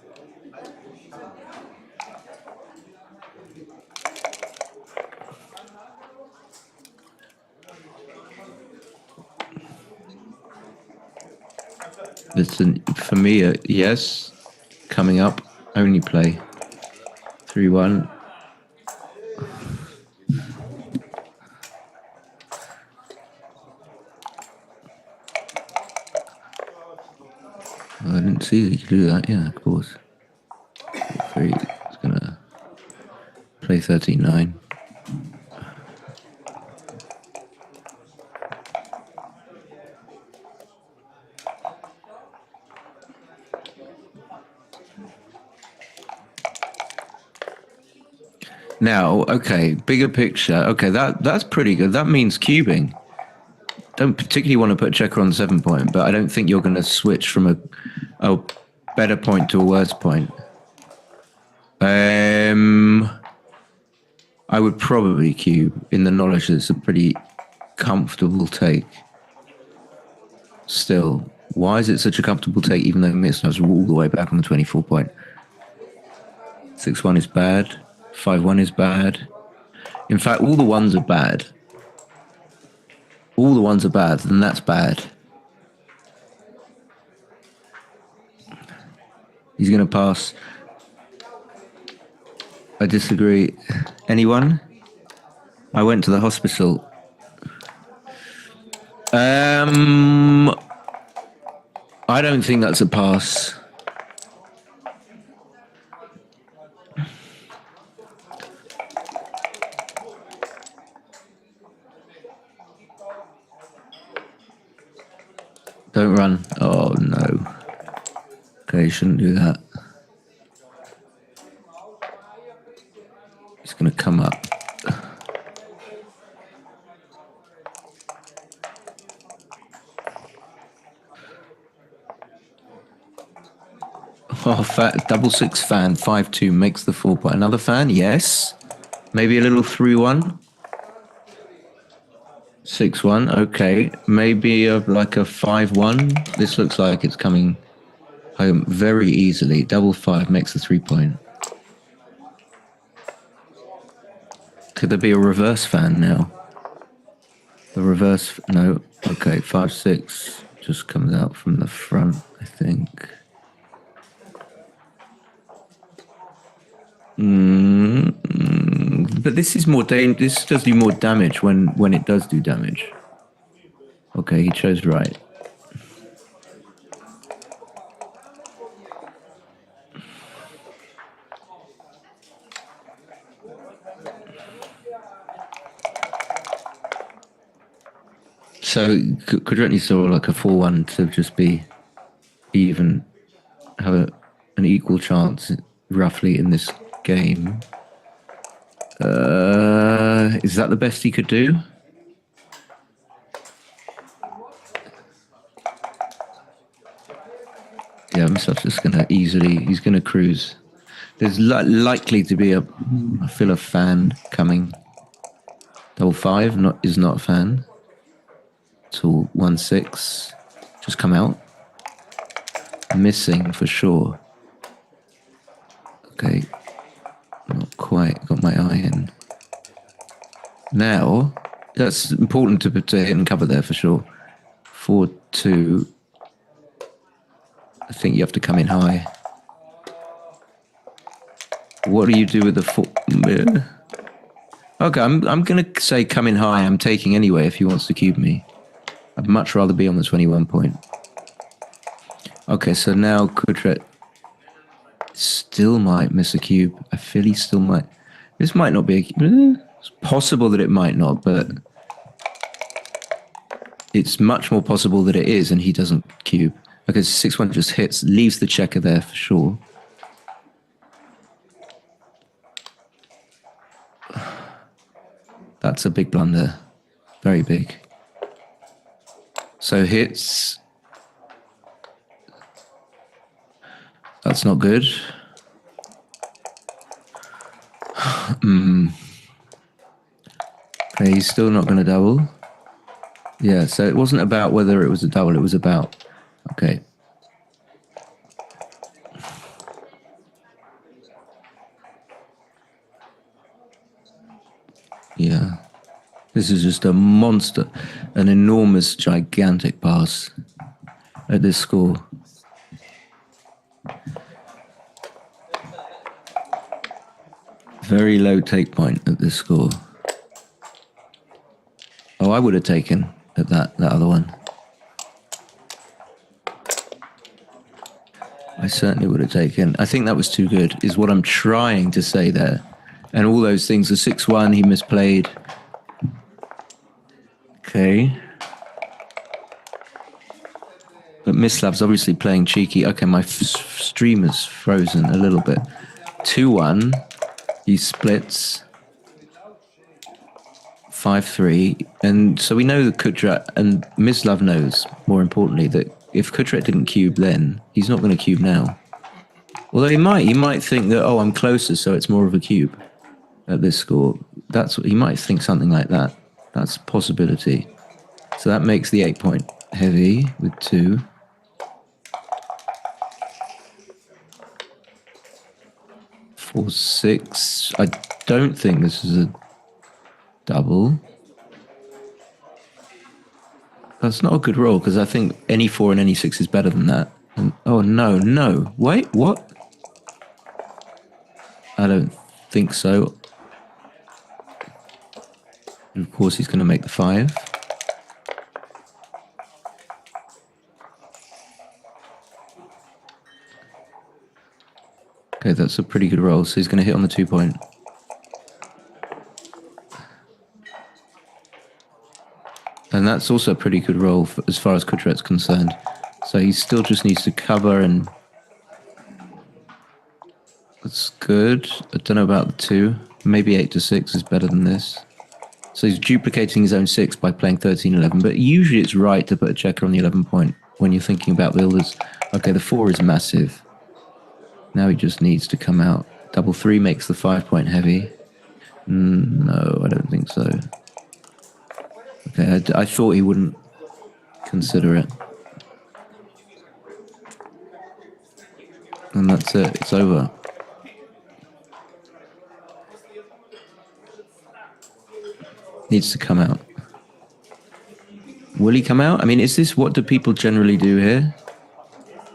[SPEAKER 5] Listen, for me, yes, coming up, only play 3-1. I didn't see that you could do that, yeah, of course. 3, it's gonna play 13-9. Now, okay, bigger picture. Okay, that's pretty good. That means cubing. Don't particularly want to put a checker on the 7-point, but I don't think you're going to switch from a better point to a worse point. I would probably cube in the knowledge that it's a pretty comfortable take. Still, why is it such a comfortable take even though Mislav's all the way back on the 24-point? 6-1 is bad. 5-1 is bad. In fact, all the ones are bad. All the ones are bad, then that's bad. He's going to pass. I disagree. Anyone? I went to the hospital. I don't think that's a pass. Don't run. Oh, no. Okay, you shouldn't do that. He's going to come up. Oh, double six fan, 5-2 makes the 4 point. Another fan, yes. Maybe a little 3-1. 6-1, okay. Maybe like a 5-1. This looks like it's coming home very easily. Double 5 makes the 3 point. Could there be a reverse fan now? The reverse, no. Okay, 5-6 just comes out from the front, I think. But this is more this does do more damage when it does do damage. Okay, he chose right. So Kudret needs to like a 4-1 to just be even, have an equal chance roughly in this game. Is that the best he could do? Yeah, Mislav's just gonna he's gonna cruise. There's likely to be a filler fan coming. Double 5 is not a fan. Till 1-6, just come out. Missing for sure. Okay, not quite got my eye in. Now, that's important to hit and cover there for sure. 4-2. I think you have to come in high. What do you do with the 4? Okay, I'm gonna say come in high. I'm taking anyway if he wants to cube me. I'd much rather be on the 21 point. Okay, so now Kudret still might miss a cube. I feel he still might. This might not be a cube. It's possible that it might not, but it's much more possible that it is and he doesn't cube. Okay, 6-1 just hits, leaves the checker there for sure. That's a big blunder. Very big. So hits. That's not good. Okay, he's still not going to double. Yeah, so it wasn't about whether it was a double, it was about... Okay. Yeah. This is just a monster, an enormous, gigantic pass at this score. Very low take point at this score. Oh, I would have taken at that other one. I certainly would have taken. I think that was too good, is what I'm trying to say there. And all those things, the 6-1, he misplayed. Okay. But Mislav's obviously playing cheeky. Okay, my stream is frozen a little bit. 2-1. He splits. 5-3. And so we know that Kudret, and Mislav knows, more importantly, that if Kudret didn't cube then, he's not going to cube now. Although he might think that, oh, I'm closer, so it's more of a cube at this score. That's what he might think, something like that. That's a possibility. So that makes the 8 point heavy with 2. Four, 6. I don't think this is a double. That's not a good roll because I think any 4 and any 6 is better than that. And, oh, no, no. Wait, what? I don't think so. And of course, he's going to make the 5. Okay, that's a pretty good roll. So he's going to hit on the 2-point. And that's also a pretty good roll as far as Kudret's concerned. So he still just needs to cover, and that's good. I don't know about the 2. Maybe 8-6 is better than this. So he's duplicating his own 6 by playing 13-11. But usually it's right to put a checker on the 11-point when you're thinking about builders. Okay, the 4 is massive. Now he just needs to come out. Double 3 makes the 5-point heavy. No, I don't think so. Okay, I thought he wouldn't consider it. And that's it. It's over. Needs to come out. Will he come out? I mean, is this what do people generally do here?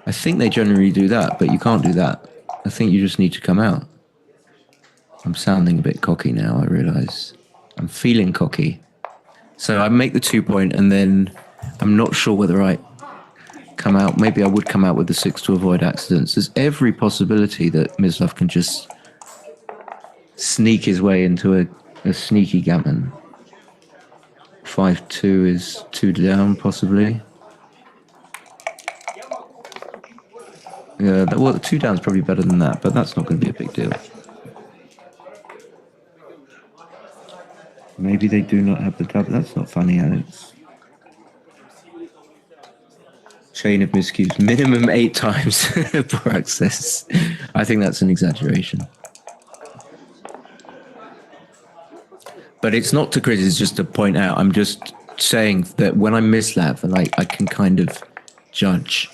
[SPEAKER 5] I think they generally do that, but you can't do that. I think you just need to come out. I'm sounding a bit cocky now, I realise. I'm feeling cocky. So I make the 2-point, and then I'm not sure whether I come out. Maybe I would come out with the 6 to avoid accidents. There's every possibility that Mislav can just sneak his way into a sneaky gammon. 5-2 is 2 down, possibly. Yeah, well, 2 down is probably better than that, but that's not going to be a big deal. Maybe they do not have the double. That's not funny, Alex. Chain of miscues. Minimum 8 times for access. I think that's an exaggeration. But it's not to criticize, it's just to point out. I'm just saying that when I'm Mislav, and I can kind of judge.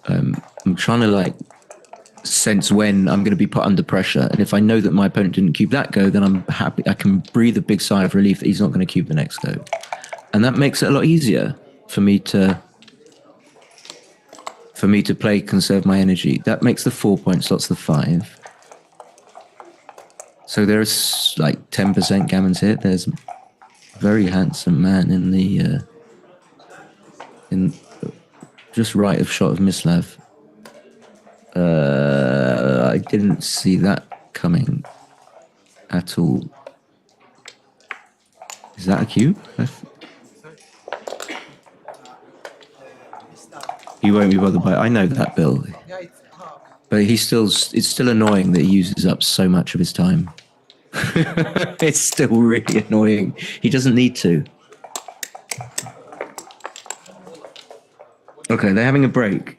[SPEAKER 5] I'm trying to sense when I'm going to be put under pressure. And if I know that my opponent didn't cube that go, then I'm happy. I can breathe a big sigh of relief that he's not going to cube the next go. And that makes it a lot easier for me to play, conserve my energy. That makes the 4-point slots the 5. So there's 10% gammons here. There's a very handsome man in the just right of shot of Mislav. I didn't see that coming at all. Is that a cube? He won't be bothered by it. I know that, Bill. But it's still annoying that he uses up so much of his time. It's still really annoying. He doesn't need to. Okay, they're having a break.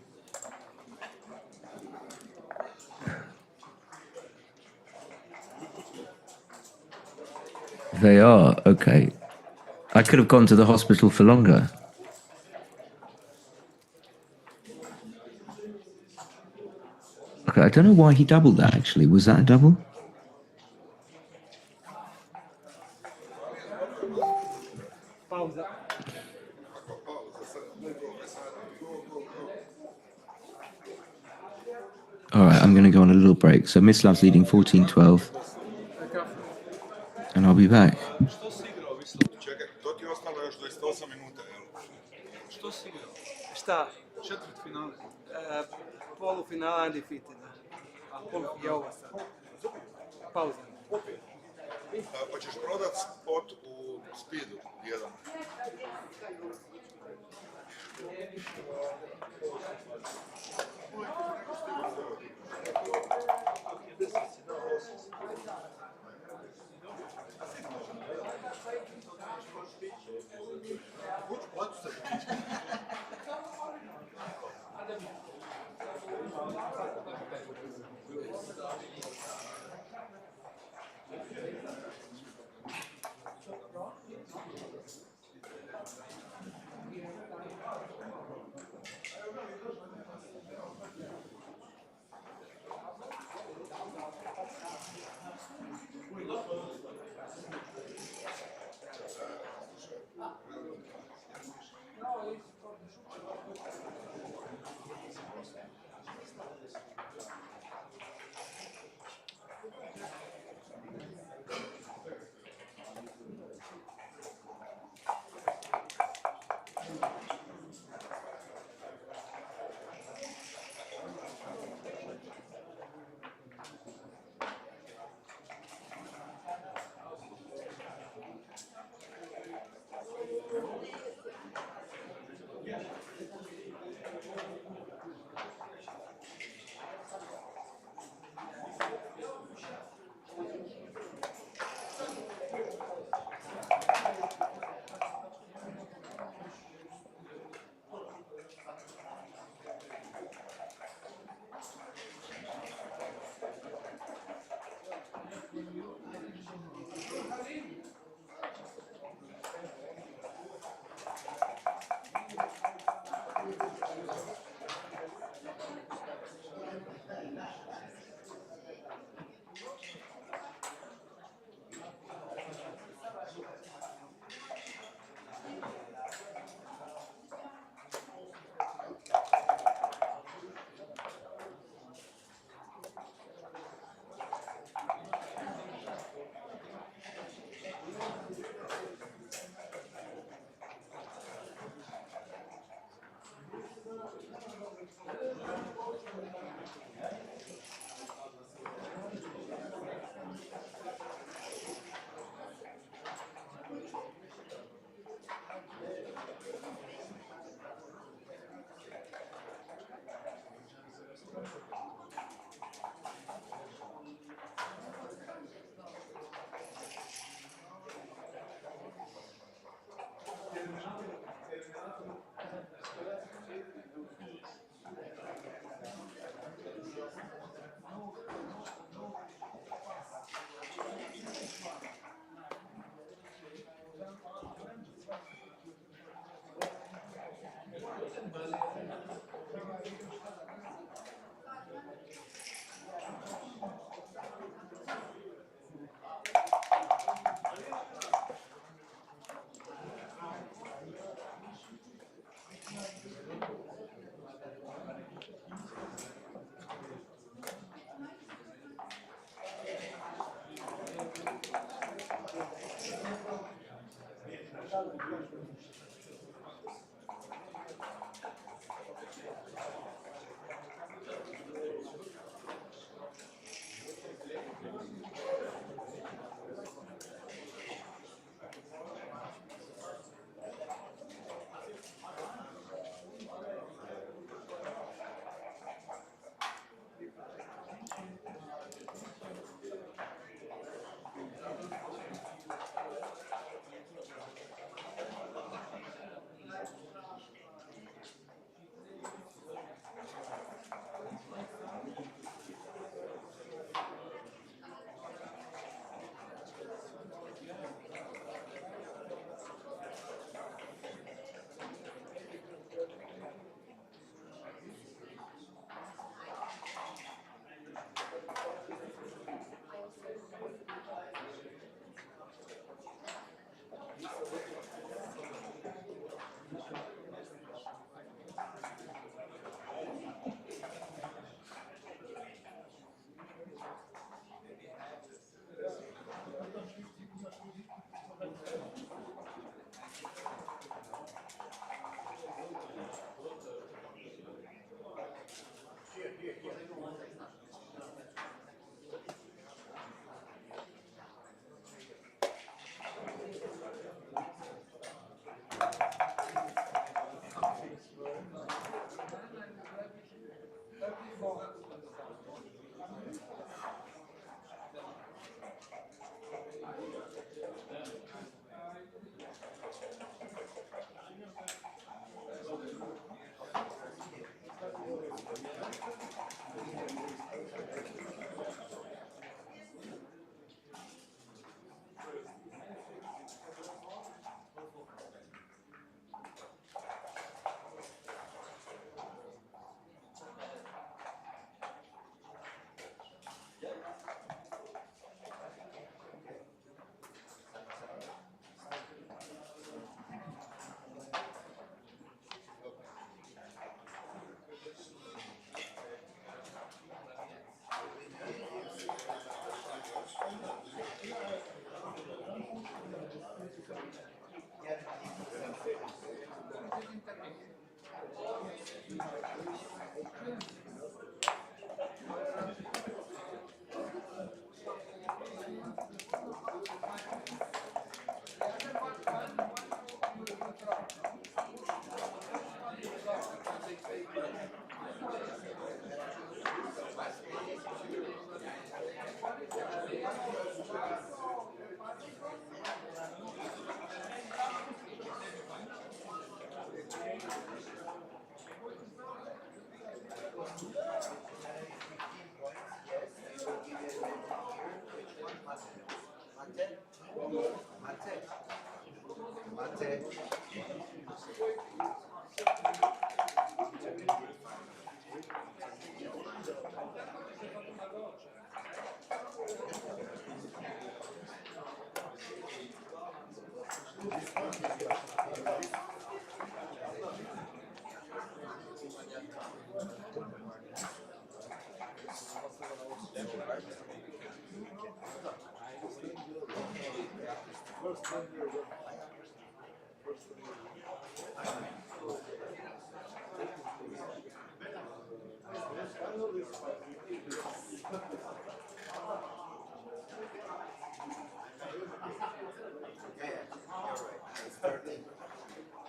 [SPEAKER 5] They are, okay. I could have gone to the hospital for longer. Okay, I don't know why he doubled that, actually. Was that a double?
[SPEAKER 8] Pauza.
[SPEAKER 5] All right, I'm going to go on a little break. So Mislav's leading 14-12. And I'll be back.
[SPEAKER 7] Čekaj, to ti ostalo još 28 minuta, jel?
[SPEAKER 8] Što si igrao? Šta?
[SPEAKER 1] Četvrtfinale.
[SPEAKER 8] Polufinale Undefeate. A je ovo sad. Pauza.
[SPEAKER 7] Pa ćeš prodat spot u Speedu, jedan.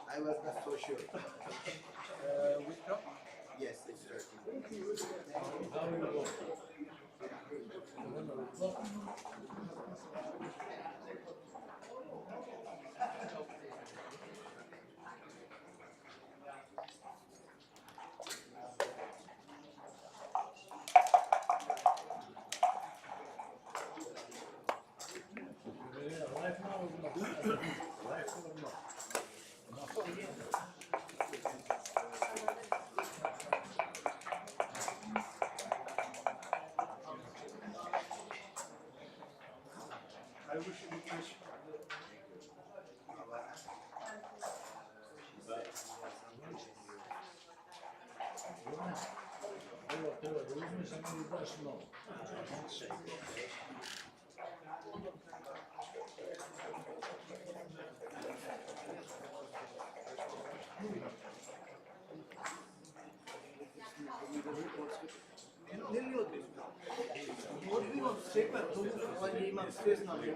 [SPEAKER 2] I was not so sure.
[SPEAKER 8] Which drop?
[SPEAKER 2] Yes, it's 13.
[SPEAKER 8] I wish you would wish.
[SPEAKER 1] Odbivam čekati tu, on je imam sve znanje.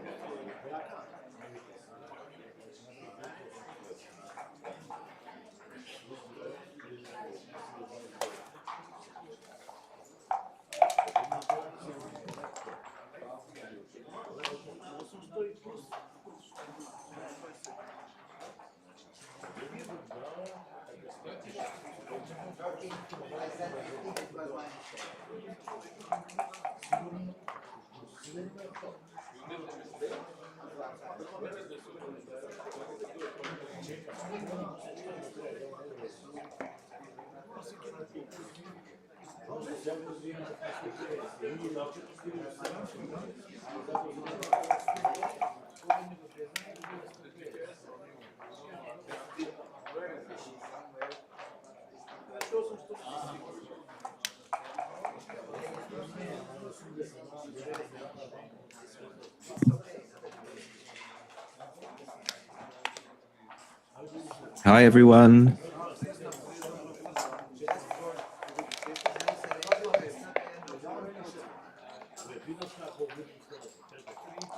[SPEAKER 5] Hi, everyone.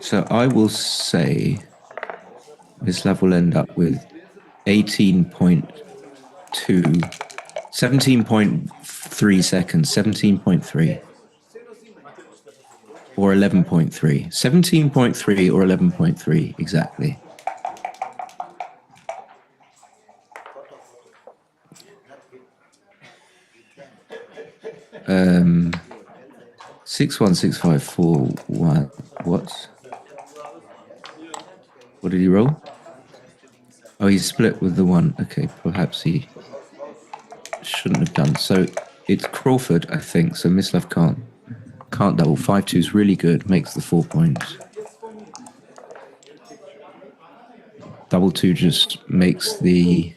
[SPEAKER 5] So I will say Mislav will end up with 18.2, 17.4 3 seconds, 17.3. Or 11.3. 17.3 or 11.3, exactly. 616541. What? What did he roll? Oh, he split with the 1. Okay, perhaps he shouldn't have done. So it's Crawford, I think. So Mislav can't double. 5-2 is really good. Makes the 4 points. Double 2 just makes the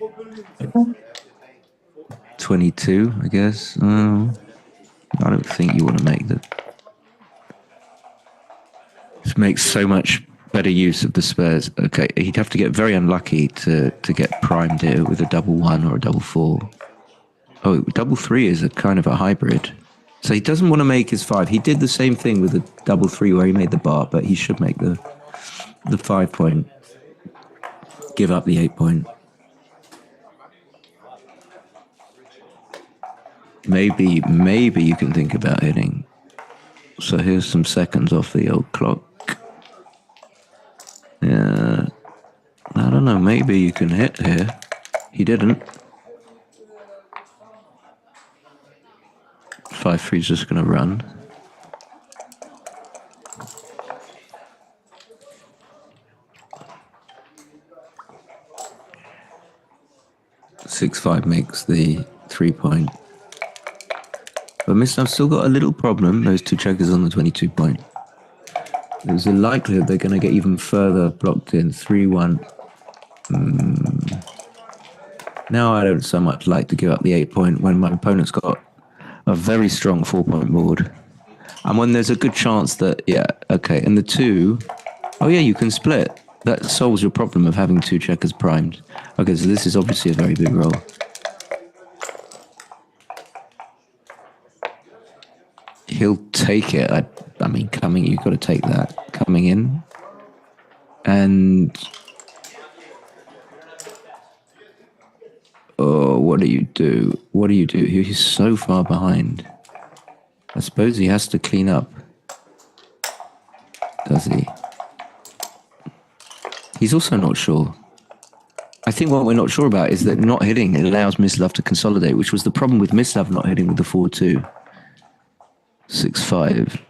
[SPEAKER 5] 22, I guess. I don't think you want to make the. It makes so much better use of the spares. Okay, he'd have to get very unlucky to get primed here with a double 1 or a double 4. Oh, double 3 is a kind of a hybrid. So he doesn't want to make his 5. He did the same thing with the double 3 where he made the bar, but he should make the 5 point. Give up the 8 point. Maybe you can think about hitting. So here's some seconds off the old clock. Yeah, I don't know. Maybe you can hit here. He didn't. 5-3 is just going to run. Six 5 makes the 3 point. But Mislav's still got a little problem. Those 2 checkers on the 22 point. There's a likelihood they're going to get even further blocked in. 3-1. Now I don't so much like to give up the 8 point when my opponent's got a very strong 4 point board. And when there's a good chance that, yeah, okay. And the 2, oh yeah, you can split. That solves your problem of having 2 checkers primed. Okay, so this is obviously a very big roll. He'll take it. I mean, you've got to take that. Coming in. And... oh, what do you do? What do you do? He's so far behind. I suppose he has to clean up. Does he? He's also not sure. I think what we're not sure about is that not hitting, it allows Mislav to consolidate, which was the problem with Mislav not hitting with the 4-2. 6-5.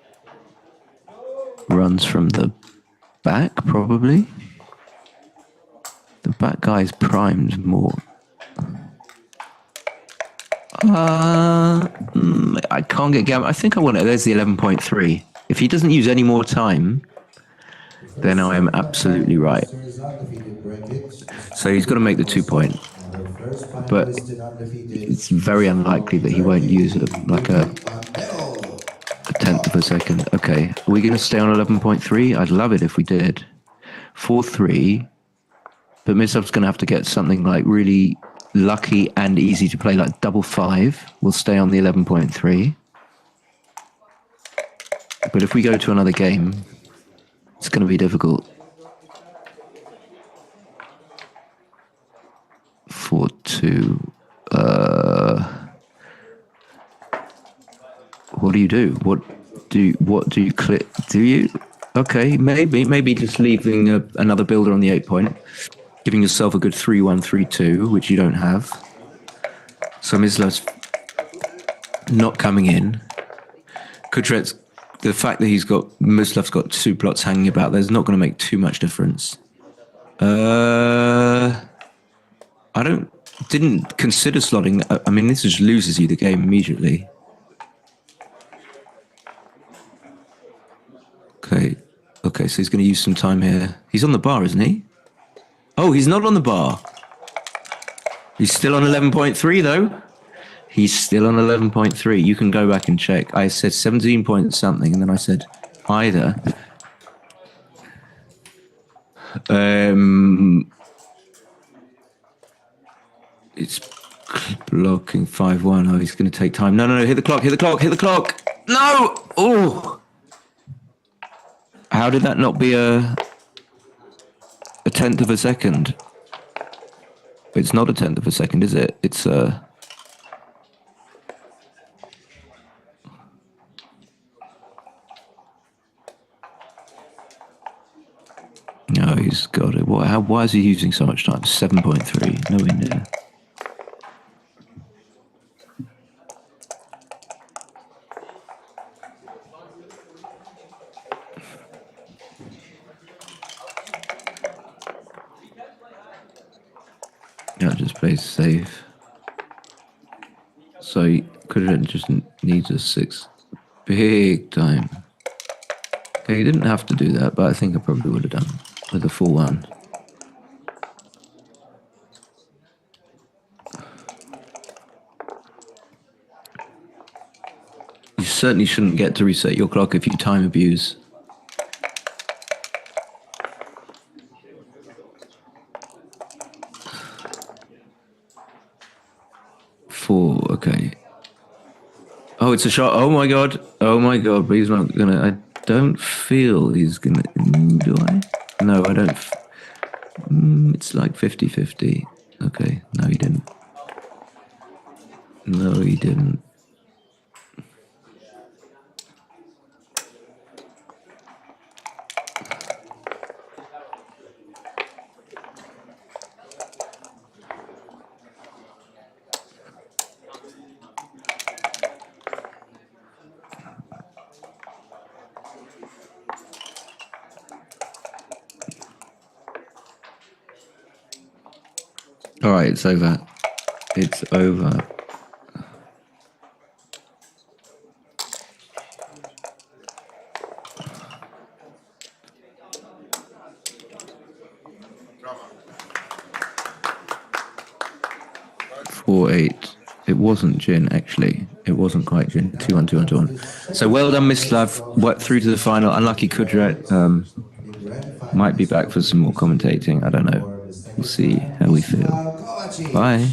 [SPEAKER 5] Runs from the back, probably. The back guy's primed more. I can't get Gavin. I think I want it. There's the 11.3. If he doesn't use any more time, then I am absolutely right. So he's got to make the 2 point. But it's very unlikely that he won't use it, like a tenth of a second. Okay, are we going to stay on 11.3? I'd love it if we did. 4-3. But Mislav's going to have to get something like really lucky and easy to play, like double 5. We'll stay on the 11.3. But if we go to another game, it's going to be difficult. 4-2. What do you do? What do you click? Do you? Okay, maybe just leaving another builder on the 8 point, giving yourself a good 3-1, 3-2, which you don't have. So Mislav's not coming in. Kudret's, the fact that Mislav's got 2 plots hanging about, there's not going to make too much difference. Didn't consider slotting. I mean, this just loses you the game immediately. Okay, so he's going to use some time here. He's on the bar, isn't he? Oh, he's not on the bar. He's still on 11.3, though. He's still on 11.3. You can go back and check. I said 17 point something, and then I said either. It's blocking 5-1. Oh, he's going to take time. No, hit the clock. No! Oh! How did that not be a tenth of a second? It's not a tenth of a second, is it? It's No, he's got it. Why is he using so much time? 7.3. Nowhere near. Yeah, just plays safe. So Kudret just needs a 6. Big time. Okay, he didn't have to do that, but I think I probably would have done with a full 1. You certainly shouldn't get to reset your clock if you time abuse. 4, okay. Oh, it's a shot. Oh my god. Oh my god, but he's not gonna. I don't feel he's gonna. Do I? No, I don't. It's like 50-50. Okay, no, he didn't. No, he didn't. All right, it's over. It's over.
[SPEAKER 7] Drama.
[SPEAKER 5] 4-8. It wasn't Jin, actually. It wasn't quite Jin. 2-1, 2-1, 2-1. So well done, Mislav. Worked through to the final. Unlucky Kudret. Might be back for some more commentating. I don't know. We'll see how we feel. Bye.